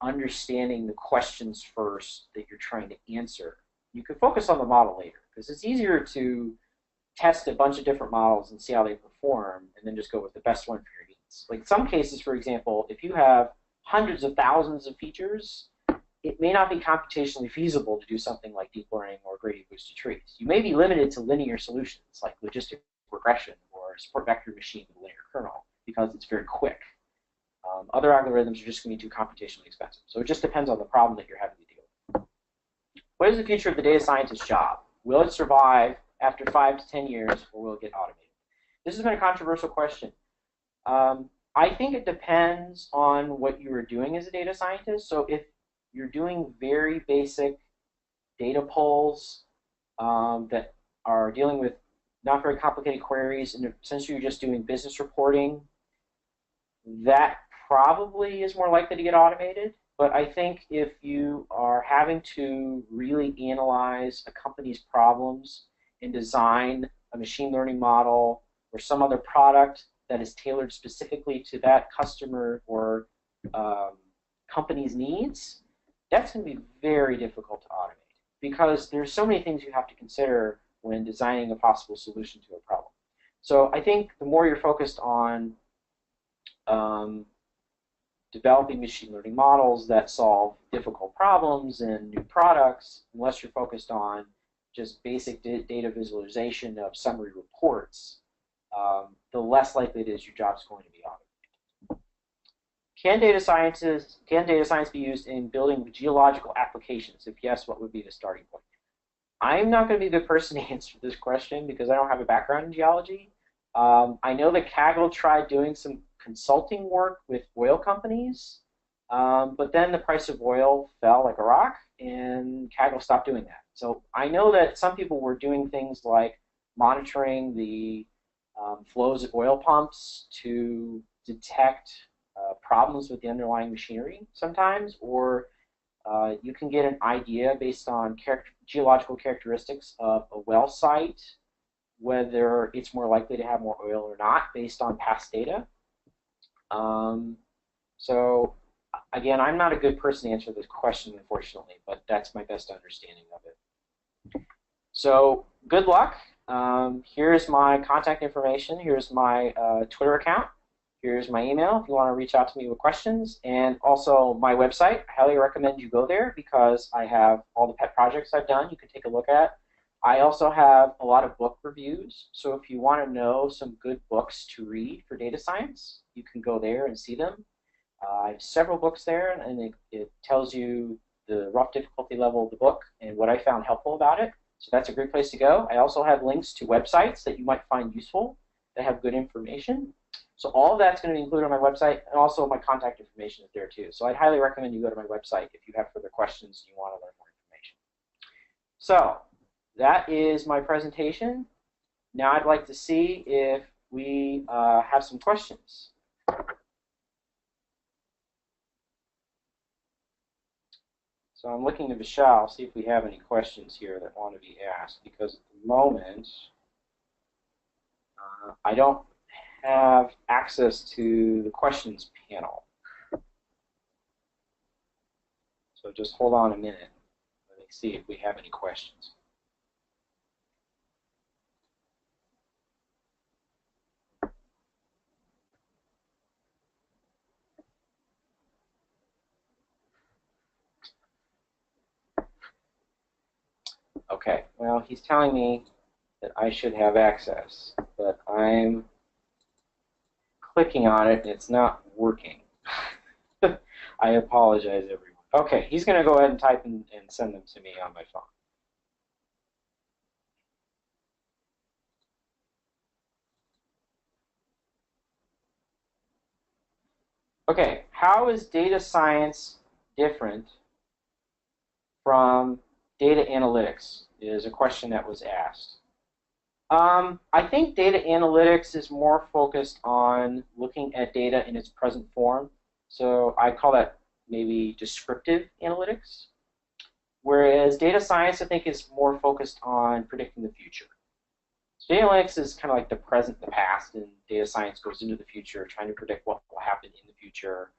understanding the questions first that you're trying to answer. You can focus on the model later because it's easier to test a bunch of different models and see how they perform and then just go with the best one for your needs. Like some cases, for example, if you have hundreds of thousands of features, it may not be computationally feasible to do something like deep learning or gradient boosted trees. You may be limited to linear solutions like logistic regression or support vector machine with a linear kernel because it's very quick. Other algorithms are just going to be too computationally expensive. So it just depends on the problem that you're having to deal with. What is the future of the data scientist's job? Will it survive after 5 to 10 years, or will it get automated? This has been a controversial question. I think it depends on what you are doing as a data scientist. So if you're doing very basic data polls that are dealing with not very complicated queries, and essentially you're just doing business reporting, that probably is more likely to get automated. But I think if you are having to really analyze a company's problems and design a machine learning model or some other product that is tailored specifically to that customer or company's needs, that's going to be very difficult to automate because there's so many things you have to consider when designing a possible solution to a problem. So I think the more you're focused on developing machine learning models that solve difficult problems and new products, unless you're focused on just basic data visualization of summary reports, the less likely it is your job's going to be automated. Can data science be used in building geological applications? If yes, what would be the starting point? I'm not going to be the person to answer this question because I don't have a background in geology. I know that Kaggle tried doing some consulting work with oil companies, but then the price of oil fell like a rock, and Kaggle stopped doing that. So I know that some people were doing things like monitoring the flows of oil pumps to detect problems with the underlying machinery sometimes, or you can get an idea based on geological characteristics of a well site, whether it's more likely to have more oil or not based on past data. So again, I'm not a good person to answer this question, unfortunately, but that's my best understanding of it. So good luck. Here's my contact information. Here's my Twitter account. Here's my email if you want to reach out to me with questions, and also my website. I highly recommend you go there because I have all the pet projects I've done you can take a look at. I also have a lot of book reviews, so if you want to know some good books to read for data science, you can go there and see them. I have several books there, and it tells you the rough difficulty level of the book and what I found helpful about it. So that's a great place to go. I also have links to websites that you might find useful that have good information. So all of that's going to be included on my website, and also my contact information is there too. So I'd highly recommend you go to my website if you have further questions and you want to learn more information. So that is my presentation. Now I'd like to see if we have some questions. So I'm looking to Vishal, see if we have any questions here that want to be asked, because at the moment I don't have access to the questions panel. So just hold on a minute. Let me see if we have any questions. Okay, well, he's telling me that I should have access, but I'm clicking on it and it's not working. I apologize, everyone. Okay, he's going to go ahead and type and send them to me on my phone. Okay, how is data science different from data analytics is a question that was asked. I think data analytics is more focused on looking at data in its present form. So I call that maybe descriptive analytics. Whereas data science, I think, is more focused on predicting the future. So data analytics is kind of like the present, the past, and data science goes into the future, trying to predict what will happen in the future.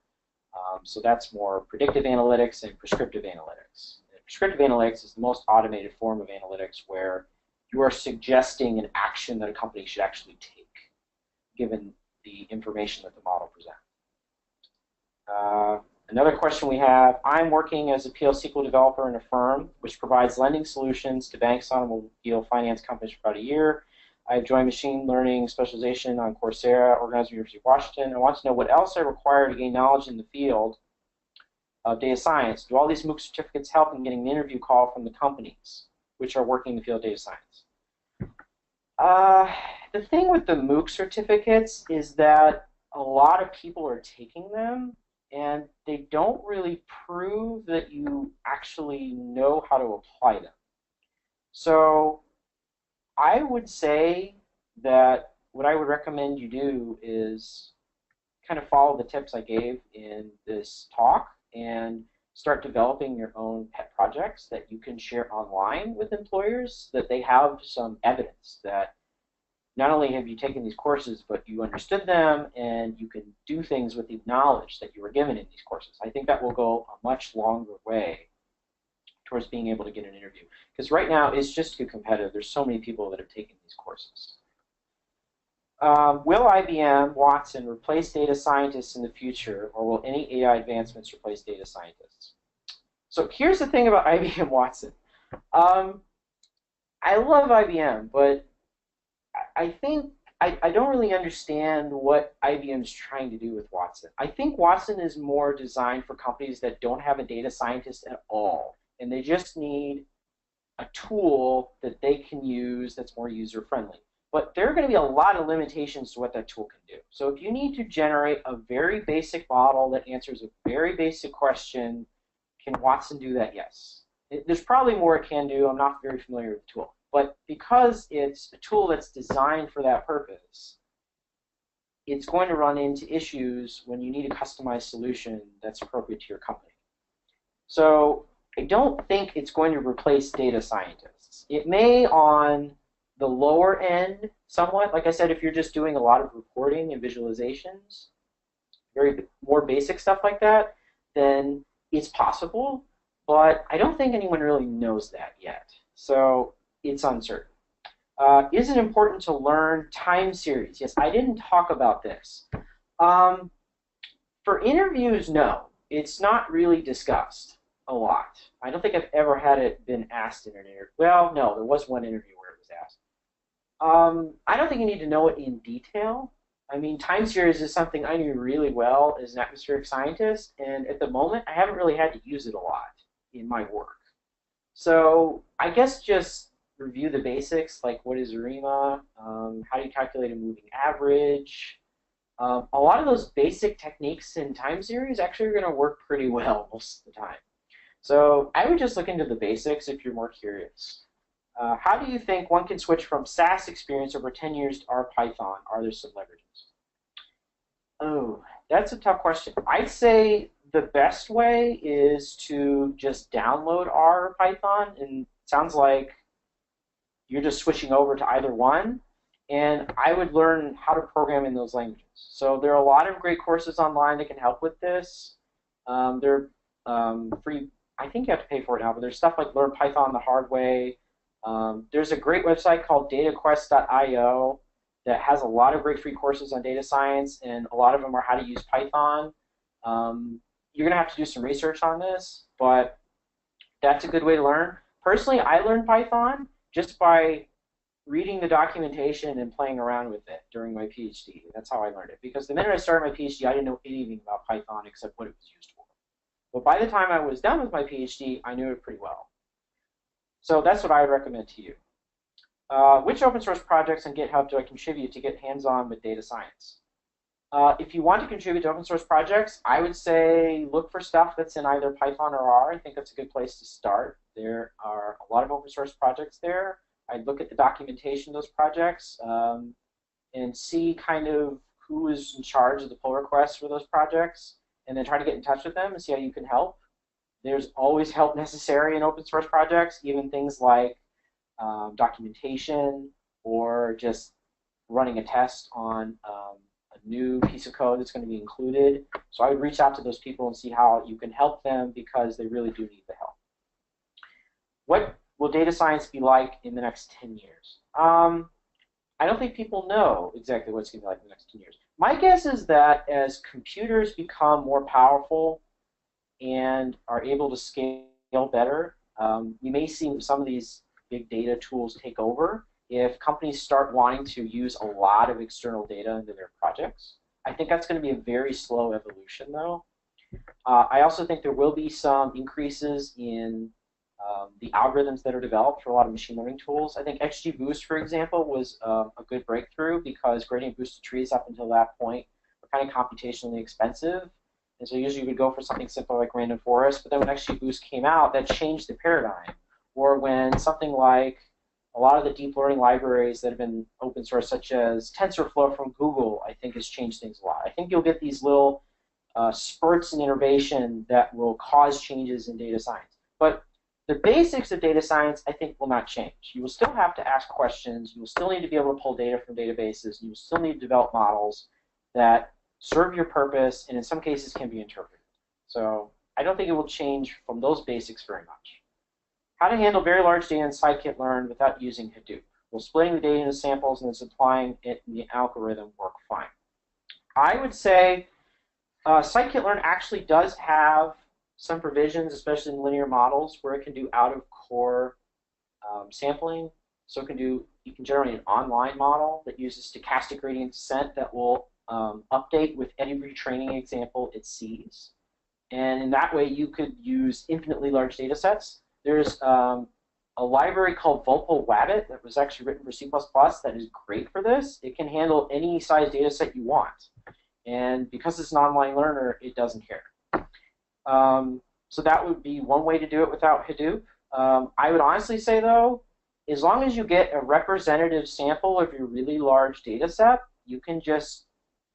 So that's more predictive analytics and prescriptive analytics. And prescriptive analytics is the most automated form of analytics where you are suggesting an action that a company should actually take, given the information that the model presents. Another question we have, I'm working as a PL SQL developer in a firm which provides lending solutions to banks, automobile finance companies for about a year. I've joined machine learning specialization on Coursera, organized at the University of Washington. I want to know what else I require to gain knowledge in the field of data science. Do all these MOOC certificates help in getting an interview call from the companies which are working in the field of data science? The thing with the MOOC certificates is that a lot of people are taking them, and they don't really prove that you actually know how to apply them. So I would say that what I would recommend you do is kind of follow the tips I gave in this talk and start developing your own pet projects that you can share online with employers, that they have some evidence that not only have you taken these courses, but you understood them and you can do things with the knowledge that you were given in these courses. I think that will go a much longer way towards being able to get an interview. Because right now, it's just too competitive. There's so many people that have taken these courses. Will IBM Watson replace data scientists in the future, or will any AI advancements replace data scientists? So here's the thing about IBM Watson. I love IBM, but I think I don't really understand what IBM's trying to do with Watson. I think Watson is more designed for companies that don't have a data scientist at all, and they just need a tool that they can use that's more user-friendly. But there are going to be a lot of limitations to what that tool can do. So if you need to generate a very basic model that answers a very basic question, can Watson do that? Yes. There's probably more it can do. I'm not very familiar with the tool. But because it's a tool that's designed for that purpose, it's going to run into issues when you need a customized solution that's appropriate to your company. So I don't think it's going to replace data scientists. It may on the lower end somewhat. Like I said, if you're just doing a lot of reporting and visualizations, very more basic stuff like that, then it's possible. But I don't think anyone really knows that yet. So it's uncertain. Is it important to learn time series? Yes, I didn't talk about this. For interviews, no. It's not really discussed a lot. I don't think I've ever had it been asked in an interview. Well, no, there was one interview where it was asked. I don't think you need to know it in detail. I mean, time series is something I knew really well as an atmospheric scientist, and at the moment, I haven't really had to use it a lot in my work. So I guess just review the basics, like what is ARIMA, how do you calculate a moving average. A lot of those basic techniques in time series actually are going to work pretty well most of the time. So I would just look into the basics if you're more curious. How do you think one can switch from SAS experience over 10 years to R Python? Are there some leverages? Oh, that's a tough question. I'd say the best way is to just download R or Python, and it sounds like you're just switching over to either one, and I would learn how to program in those languages. So there are a lot of great courses online that can help with this. They're free. I think you have to pay for it now, but there's stuff like Learn Python the Hard Way. There's a great website called dataquest.io that has a lot of great free courses on data science, and a lot of them are how to use Python. You're going to have to do some research on this, but that's a good way to learn. Personally, I learned Python just by reading the documentation and playing around with it during my PhD. That's how I learned it. Because the minute I started my PhD, I didn't know anything about Python except what it was used for. But by the time I was done with my PhD, I knew it pretty well. So that's what I would recommend to you. Which open source projects on GitHub do I contribute to get hands-on with data science? If you want to contribute to open source projects, I would say look for stuff that's in either Python or R. I think that's a good place to start. There are a lot of open source projects there. I'd look at the documentation of those projects and see kind of who is in charge of the pull requests for those projects, and then try to get in touch with them and see how you can help. There's always help necessary in open source projects, even things like documentation, or just running a test on a new piece of code that's going to be included. So I would reach out to those people and see how you can help them because they really do need the help. What will data science be like in the next 10 years? I don't think people know exactly what it's going to be like in the next 10 years. My guess is that as computers become more powerful and are able to scale better, we may see some of these big data tools take over if companies start wanting to use a lot of external data into their projects. I think that's going to be a very slow evolution, though. I also think there will be some increases in the algorithms that are developed for a lot of machine learning tools. I think XGBoost, for example, was a good breakthrough because gradient boosted trees up until that point were kind of computationally expensive. And so usually you would go for something simple like random forest, but then when XGBoost came out, that changed the paradigm. Or when something like a lot of the deep learning libraries that have been open source, such as TensorFlow from Google, I think has changed things a lot. I think you'll get these little spurts in innovation that will cause changes in data science. But the basics of data science, I think, will not change. You will still have to ask questions. You will still need to be able to pull data from databases. You will still need to develop models that serve your purpose and in some cases can be interpreted. So I don't think it will change from those basics very much. How to handle very large data in scikit-learn without using Hadoop? Will splitting the data into samples and then supplying it in the algorithm work fine? I would say scikit-learn actually does have some provisions, especially in linear models, where it can do out-of-core sampling. So you can generate an online model that uses stochastic gradient descent that will update with any retraining example it sees. And in that way, you could use infinitely large data sets. There's a library called VolpelWabbit that was actually written for C++ that is great for this. It can handle any size data set you want. And because it's an online learner, it doesn't care. So that would be one way to do it without Hadoop. I would honestly say, though, as long as you get a representative sample of your really large data set, you can just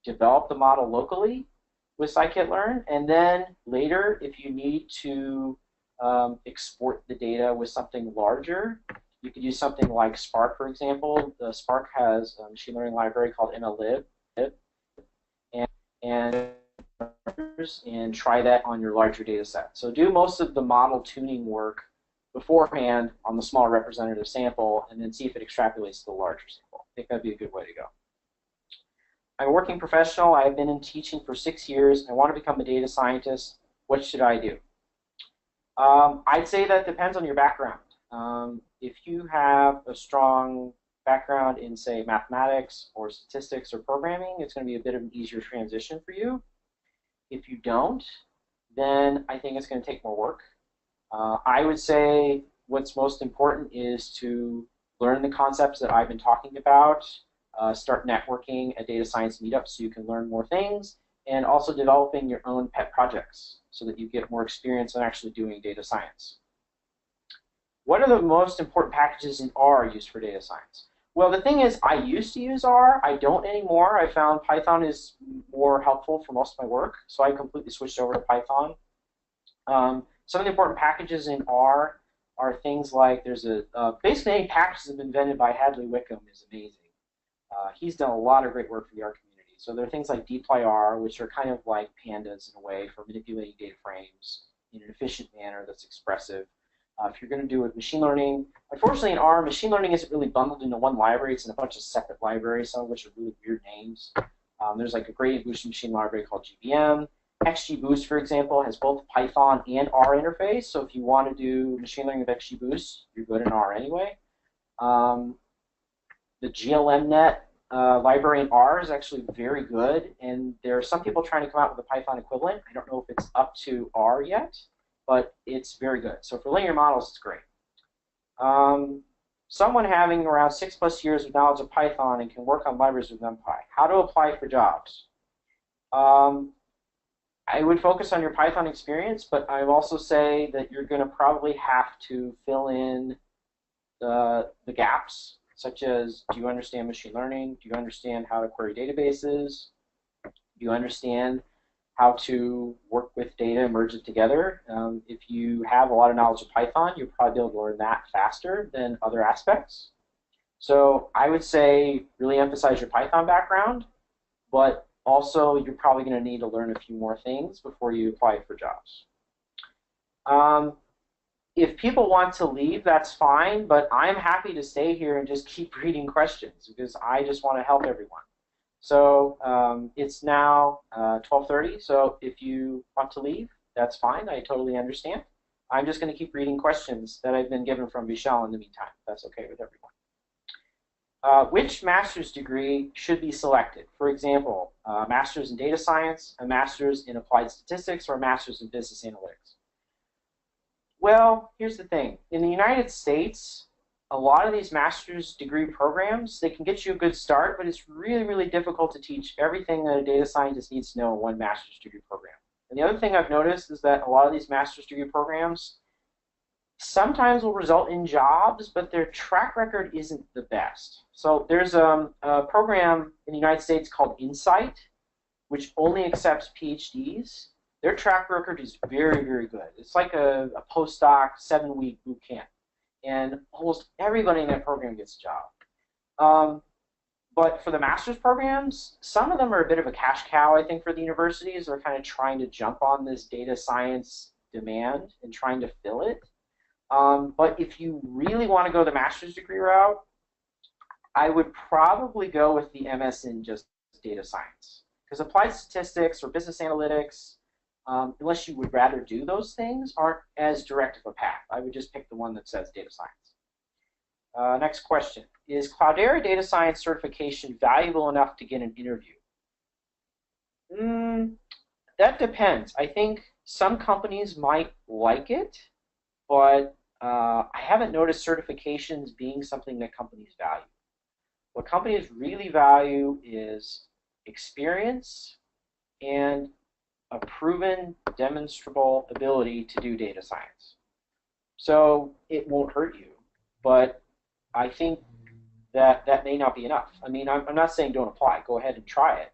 develop the model locally with scikit-learn. And then later, if you need to export the data with something larger, you could use something like Spark, for example. Spark has a machine learning library called MLlib, and try that on your larger data set. So do most of the model tuning work beforehand on the smaller representative sample and then see if it extrapolates to the larger sample. I think that'd be a good way to go. I'm a working professional. I've been in teaching for 6 years. I want to become a data scientist. What should I do? I'd say that depends on your background. If you have a strong background in, say, mathematics or statistics or programming, it's going to be a bit of an easier transition for you. If you don't, then I think it's going to take more work. I would say what's most important is to learn the concepts that I've been talking about, start networking at data science meetups so you can learn more things, and also developing your own pet projects so that you get more experience in actually doing data science. What are the most important packages in R used for data science? Well, the thing is, I used to use R. I don't anymore. I found Python is more helpful for most of my work, so I completely switched over to Python. Some of the important packages in R are things like there's basically any package that's been invented by Hadley Wickham is amazing. He's done a lot of great work for the R community. So there are things like dplyr, which are kind of like pandas in a way for manipulating data frames in an efficient manner that's expressive. If you're going to do with machine learning, unfortunately in R, machine learning isn't really bundled into one library. It's in a bunch of separate libraries, some of which are really weird names. There's like a gradient boosted machine library called GBM. XGBoost, for example, has both Python and R interface. So if you want to do machine learning with XGBoost, you're good in R anyway. The GLMNet library in R is actually very good, and there are some people trying to come out with a Python equivalent. I don't know if it's up to R yet, but it's very good. So for linear models, it's great. Someone having around 6+ years of knowledge of Python and can work on libraries with NumPy. How to apply for jobs? I would focus on your Python experience, but I would also say that you're going to probably have to fill in the gaps, such as, do you understand machine learning? Do you understand how to query databases? Do you understand how to work with data and merge it together? If you have a lot of knowledge of Python, you'll probably be able to learn that faster than other aspects. So I would say really emphasize your Python background, but also you're probably going to need to learn a few more things before you apply for jobs. Um, if people want to leave, that's fine, but I'm happy to stay here and just keep reading questions because I just want to help everyone. So it's now 12:30, so if you want to leave, that's fine. I totally understand. I'm just going to keep reading questions that I've been given from Vishal in the meantime. That's okay with everyone. Which master's degree should be selected? For example, a master's in data science, a master's in applied statistics, or a master's in business analytics? Well, here's the thing. In the United States, a lot of these master's degree programs, they can get you a good start, but it's really, really difficult to teach everything that a data scientist needs to know in one master's degree program. And the other thing I've noticed is that a lot of these master's degree programs sometimes will result in jobs, but their track record isn't the best. So there's a program in the United States called Insight, which only accepts PhDs. Their track record is very, very good. It's like a postdoc 7-week boot camp. And almost everybody in that program gets a job. But for the master's programs, some of them are a bit of a cash cow, I think, for the universities. They're kind of trying to jump on this data science demand and trying to fill it. But if you really want to go the master's degree route, I would probably go with the MS in just data science. Because applied statistics or business analytics, unless you would rather do those things, aren't as direct of a path. I would just pick the one that says data science. Next question. Is Cloudera data science certification valuable enough to get an interview? That depends. I think some companies might like it, but I haven't noticed certifications being something that companies value. What companies really value is experience and a proven, demonstrable ability to do data science. So it won't hurt you, but I think that that may not be enough. I mean, I'm not saying don't apply. Go ahead and try it.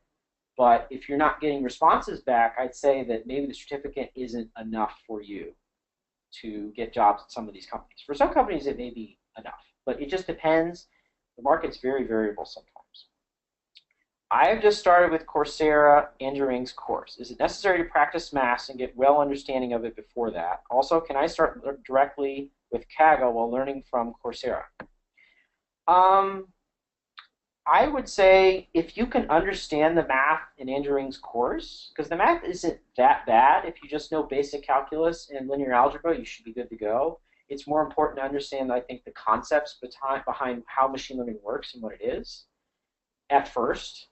But if you're not getting responses back, I'd say that maybe the certificate isn't enough for you to get jobs at some of these companies. For some companies, it may be enough, but it just depends. The market's very variable sometimes. I have just started with Coursera Andrew Ng's course. Is it necessary to practice math and get well understanding of it before that? Also, can I start directly with Kaggle while learning from Coursera? I would say if you can understand the math in Andrew Ng's course, because the math isn't that bad. If you just know basic calculus and linear algebra, you should be good to go. It's more important to understand, I think, the concepts behind how machine learning works and what it is at first.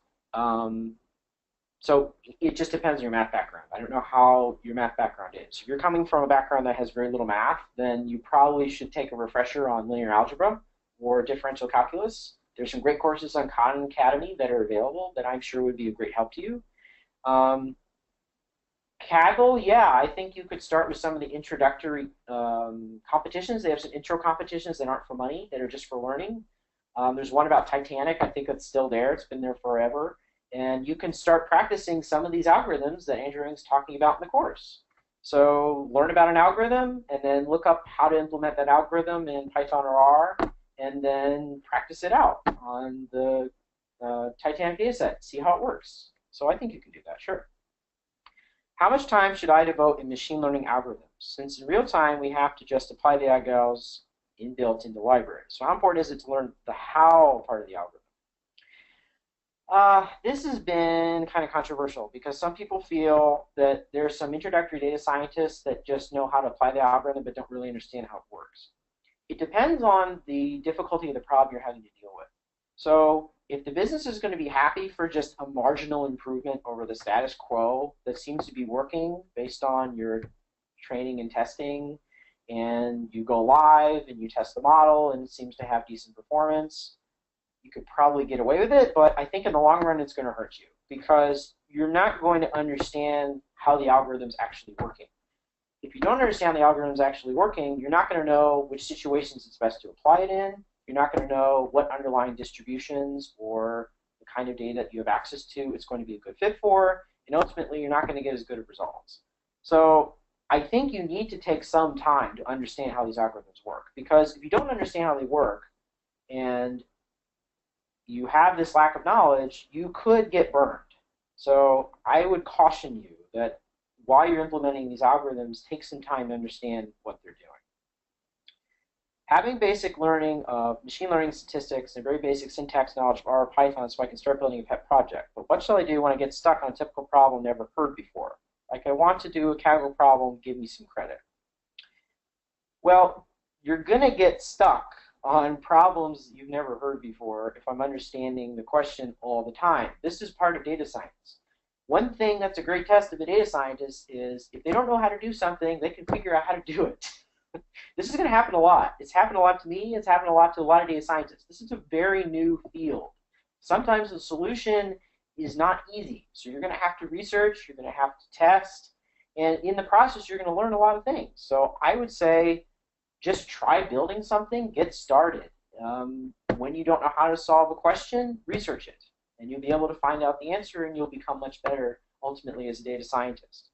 So it just depends on your math background. I don't know how your math background is. If you're coming from a background that has very little math, then you probably should take a refresher on linear algebra or differential calculus. There's some great courses on Khan Academy that are available that I'm sure would be a great help to you. Kaggle, yeah, I think you could start with some of the introductory competitions. They have some intro competitions that aren't for money, that are just for learning. There's one about Titanic. I think it's still there. It's been there forever. And you can start practicing some of these algorithms that Andrew Ng's talking about in the course. So learn about an algorithm and then look up how to implement that algorithm in Python or R, and then practice it out on the Titanic dataset. See how it works. So I think you can do that, sure. How much time should I devote in machine learning algorithms? Since in real time we have to just apply the algos inbuilt into the library. So how important is it to learn the how part of the algorithm? This has been kind of controversial because some people feel that there's some introductory data scientists that just know how to apply the algorithm but don't really understand how it works. It depends on the difficulty of the problem you're having to deal with. So if the business is going to be happy for just a marginal improvement over the status quo that seems to be working based on your training and testing, and you go live and you test the model and it seems to have decent performance, you could probably get away with it, but I think in the long run it's going to hurt you because you're not going to understand how the algorithm's actually working. If you don't understand the algorithm's actually working, you're not going to know which situations it's best to apply it in. You're not going to know what underlying distributions or the kind of data that you have access to it's going to be a good fit for, and ultimately you're not going to get as good of results. So I think you need to take some time to understand how these algorithms work, because if you don't understand how they work and you have this lack of knowledge, you could get burned. So I would caution you that while you're implementing these algorithms, take some time to understand what they're doing. Having basic learning of machine learning statistics and very basic syntax knowledge of R or Python so I can start building a pet project. But what shall I do when I get stuck on a typical problem never heard before? Like I want to do a Kaggle problem, give me some credit. Well, you're going to get stuck on problems you've never heard before if I'm understanding the question all the time. This is part of data science. One thing that's a great test of a data scientist is if they don't know how to do something, they can figure out how to do it. This is going to happen a lot. It's happened a lot to me. It's happened a lot to a lot of data scientists. This is a very new field. Sometimes the solution is not easy. So you're going to have to research. You're going to have to test. And in the process, you're going to learn a lot of things. So I would say just try building something. Get started. When you don't know how to solve a question, research it. And you'll be able to find out the answer, and you'll become much better ultimately as a data scientist.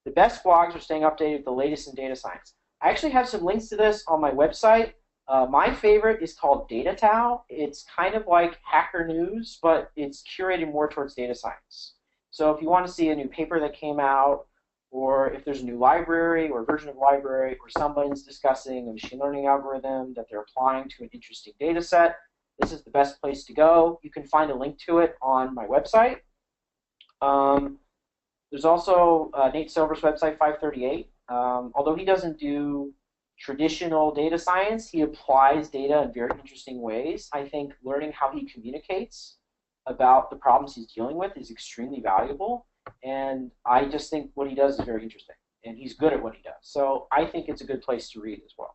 The best blogs are staying updated with the latest in data science. I actually have some links to this on my website. My favorite is called DataTow. It's kind of like Hacker News, but it's curated more towards data science. So if you want to see a new paper that came out, or if there's a new library or version of library, or somebody's discussing a machine learning algorithm that they're applying to an interesting data set, this is the best place to go. You can find a link to it on my website. There's also Nate Silver's website, 538. Although he doesn't do traditional data science, he applies data in very interesting ways. I think learning how he communicates about the problems he's dealing with is extremely valuable. And I just think what he does is very interesting. And he's good at what he does. So I think it's a good place to read as well.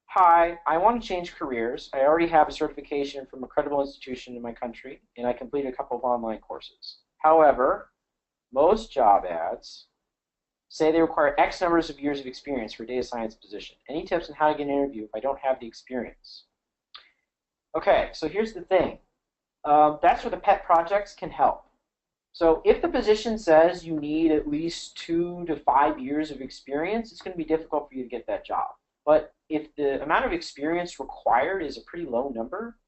Hi, I want to change careers. I already have a certification from a credible institution in my country, and I completed a couple of online courses. However, most job ads say they require X numbers of years of experience for a data science position. Any tips on how to get an interview if I don't have the experience? Okay, so here's the thing. That's where the pet projects can help. So if the position says you need at least 2 to 5 years of experience, it's going to be difficult for you to get that job. But if the amount of experience required is a pretty low number,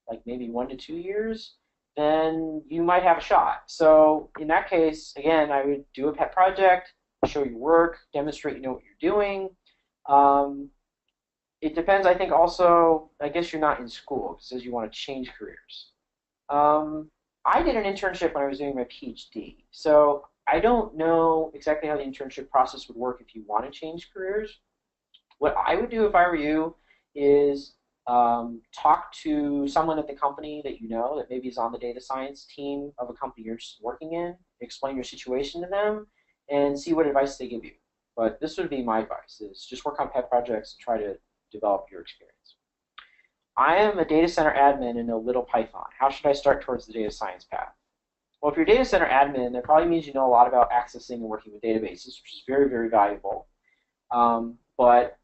like maybe 1 to 2 years, then you might have a shot. So in that case, again, I would do a pet project, show your work, demonstrate you know what you're doing. It depends, I think, also, I guess you're not in school. It says you want to change careers. I did an internship when I was doing my PhD. So I don't know exactly how the internship process would work if you want to change careers. What I would do if I were you is talk to someone at the company that you know that maybe is on the data science team of a company you're just working in, explain your situation to them, and see what advice they give you. But this would be my advice, is just work on pet projects and try to develop your experience. I am a data center admin and know little Python. How should I start towards the data science path? Well, if you're a data center admin, that probably means you know a lot about accessing and working with databases, which is very, very valuable. But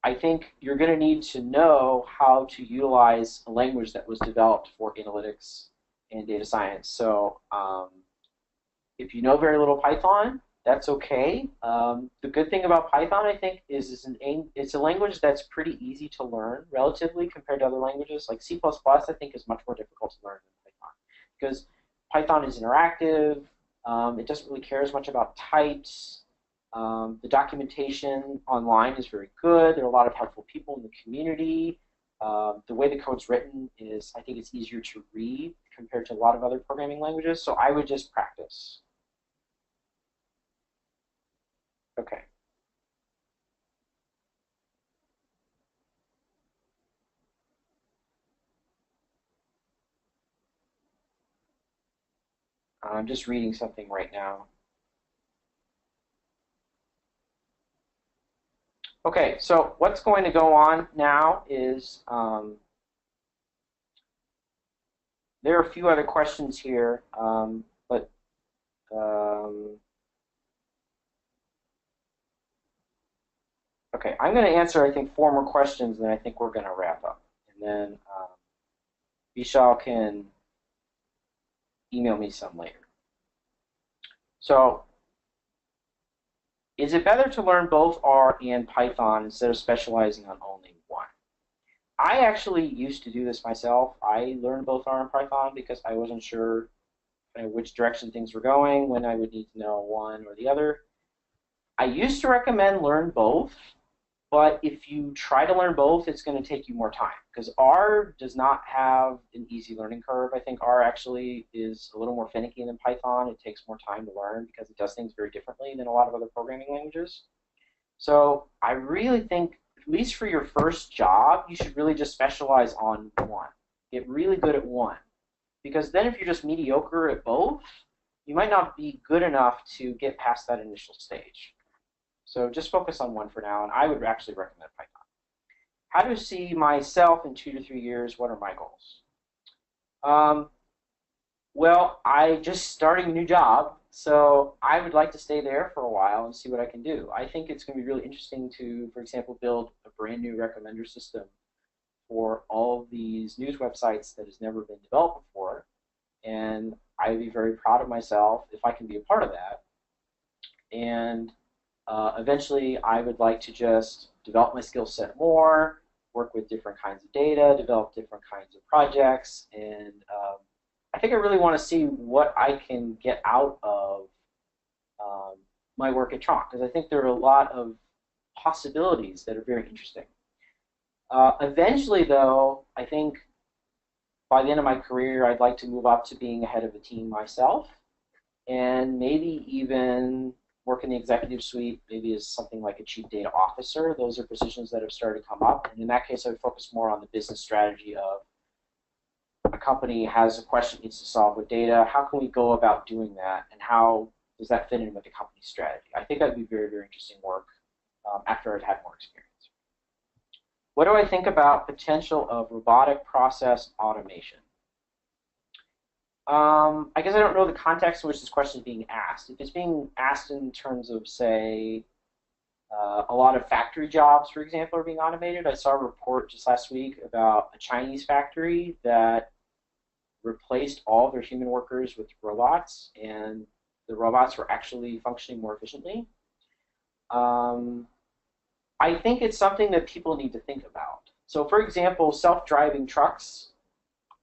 I think you're going to need to know how to utilize a language that was developed for analytics and data science. So if you know very little Python, that's okay. The good thing about Python, I think, is it's a language that's pretty easy to learn relatively compared to other languages. Like C++, I think, is much more difficult to learn than Python because Python is interactive. It doesn't really care as much about types. The documentation online is very good. There are a lot of helpful people in the community. The way the code's written is, I think it's easier to read compared to a lot of other programming languages. So I would just practice. Okay. I'm just reading something right now. Okay, so what's going to go on now is there are a few other questions here, but okay, I'm going to answer, I think, 4 more questions, and then I think we're going to wrap up. And then Vishal can email me some later. So, is it better to learn both R and Python instead of specializing on only one? I actually used to do this myself. I learned both R and Python because I wasn't sure which direction things were going, when I would need to know one or the other. I used to recommend learn both, but if you try to learn both, it's going to take you more time because R does not have an easy learning curve. I think R actually is a little more finicky than Python. It takes more time to learn because it does things very differently than a lot of other programming languages. So I really think, at least for your first job, you should really just specialize on one. Get really good at one. Because then if you're just mediocre at both, you might not be good enough to get past that initial stage. So just focus on one for now, and I would actually recommend Python. How to see myself in 2 to 3 years? What are my goals? Um, well, I just starting a new job, so I would like to stay there for a while and see what I can do. I think it's going to be really interesting to, for example, build a brand new recommender system for all of these news websites that has never been developed before. And I'd be very proud of myself if I can be a part of that. And eventually, I would like to just develop my skill set more, work with different kinds of data, develop different kinds of projects, and I think I really want to see what I can get out of um, my work at Chalk, because I think there are a lot of possibilities that are very interesting. Eventually, though, I think by the end of my career, I'd like to move up to being a head of a team myself, and maybe even work in the executive suite, maybe as something like a chief data officer. Those are positions that have started to come up, and in that case, I would focus more on the business strategy of a company has a question it needs to solve with data. How can we go about doing that, and how does that fit in with the company's strategy? I think that'd be very, very interesting work after I've had more experience. What do I think about potential of robotic process automation? I guess I don't know the context in which this question is being asked. If it's being asked in terms of, say, a lot of factory jobs, for example, are being automated. I saw a report just last week about a Chinese factory that replaced all of their human workers with robots, and the robots were actually functioning more efficiently. I think it's something that people need to think about. So, for example, self-driving trucks,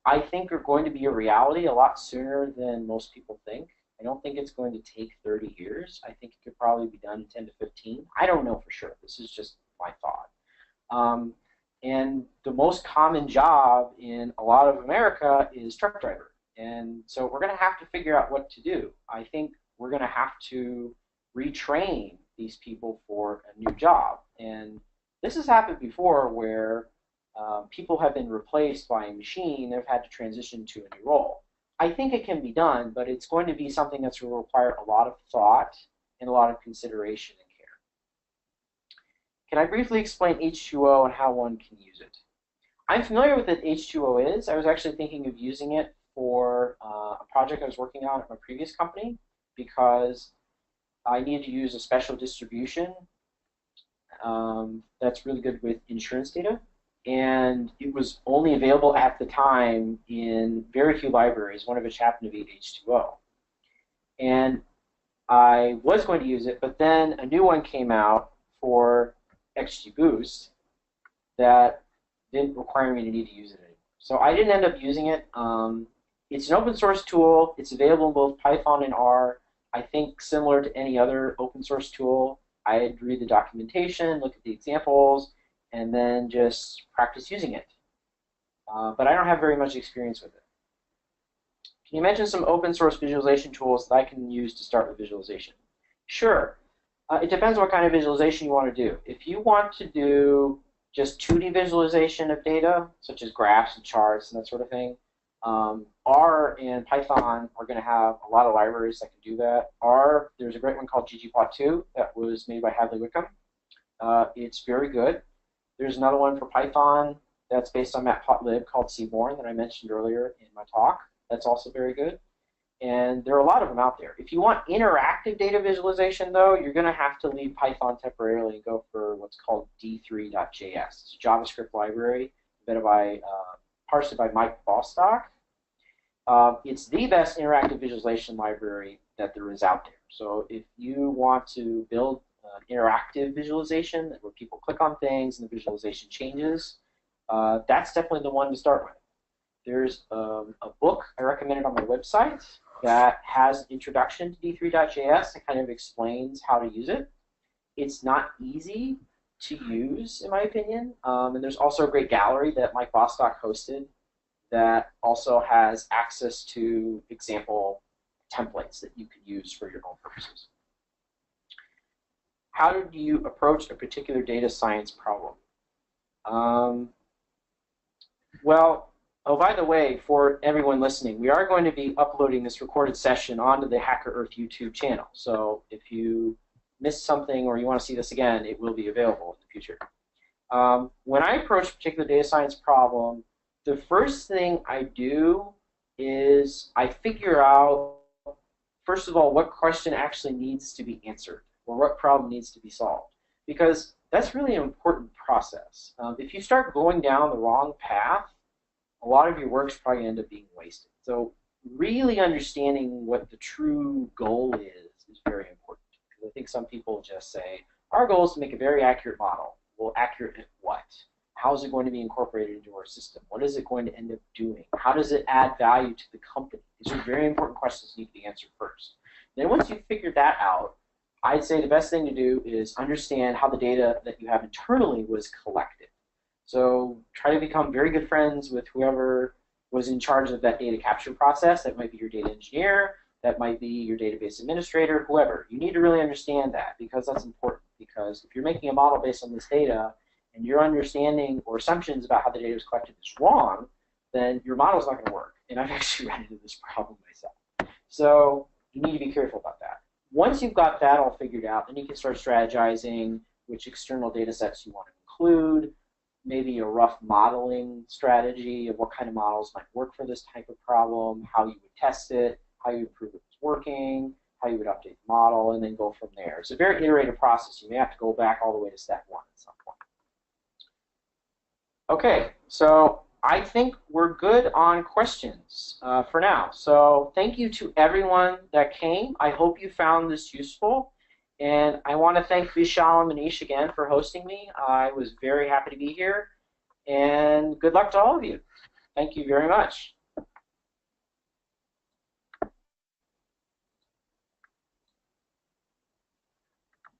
I think are going to be a reality a lot sooner than most people think. I don't think it's going to take 30 years. I think it could probably be done in 10 to 15. I don't know for sure. This is just my thought. And the most common job in a lot of America is truck driver. And so we're going to have to figure out what to do. I think we're going to have to retrain these people for a new job. And this has happened before where people have been replaced by a machine and have had to transition to a new role. I think it can be done, but it's going to be something that's going to require a lot of thought and a lot of consideration and care. Can I briefly explain H2O and how one can use it? I'm familiar with what H2O is. I was actually thinking of using it for a project I was working on at my previous company because I needed to use a special distribution that's really good with insurance data. And it was only available at the time in very few libraries, one of which happened to be H2O. And I was going to use it, but then a new one came out for XGBoost that didn't require me to need to use it anymore. So I didn't end up using it. It's an open source tool. It's available in both Python and R. I think similar to any other open source tool, I'd read the documentation, look at the examples, and then just practice using it. But I don't have very much experience with it. Can you mention some open source visualization tools that I can use to start with visualization? Sure. It depends what kind of visualization you want to do. If you want to do just 2D visualization of data, such as graphs and charts and that sort of thing, R and Python are going to have a lot of libraries that can do that. R, there's a great one called ggplot2 that was made by Hadley Wickham. It's very good. There's another one for Python that's based on matplotlib called Seaborn that I mentioned earlier in my talk. That's also very good. And there are a lot of them out there. If you want interactive data visualization, though, you're going to have to leave Python temporarily and go for what's called d3.js. It's a JavaScript library parsed by Mike Bostock. It's the best interactive visualization library that there is out there. So if you want to build interactive visualization where people click on things and the visualization changes, that's definitely the one to start with. There's a book I recommended on my website that has an introduction to D3.js that kind of explains how to use it. It's not easy to use, in my opinion, and there's also a great gallery that Mike Bostock hosted that also has access to example templates that you can use for your own purposes. How do you approach a particular data science problem? Well, oh, by the way, for everyone listening, we are going to be uploading this recorded session onto the Hacker Earth YouTube channel. So if you missed something or you want to see this again, it will be available in the future. When I approach a particular data science problem, the first thing I do is I figure out, first of all, what question actually needs to be answered or what problem needs to be solved. Because that's really an important process. If you start going down the wrong path, a lot of your work's probably end up being wasted. So really understanding what the true goal is very important. Because I think some people just say, our goal is to make a very accurate model. Well, accurate at what? How is it going to be incorporated into our system? What is it going to end up doing? How does it add value to the company? These are very important questions that need to be answered first. Then once you've figured that out, I'd say the best thing to do is understand how the data that you have internally was collected. So try to become very good friends with whoever was in charge of that data capture process. That might be your data engineer, that might be your database administrator, whoever. You need to really understand that because that's important. Because if you're making a model based on this data and your understanding or assumptions about how the data is collected is wrong, then your model is not going to work. And I've actually run into this problem myself. So you need to be careful about that. Once you've got that all figured out, then you can start strategizing which external data sets you want to include, maybe a rough modeling strategy of what kind of models might work for this type of problem, how you would test it, how you would prove it was working, how you would update the model, and then go from there. It's a very iterative process. You may have to go back all the way to step one at some point. Okay, so I think we're good on questions for now. So thank you to everyone that came. I hope you found this useful. And I want to thank Vishal and Manish again for hosting me. I was very happy to be here. And good luck to all of you. Thank you very much.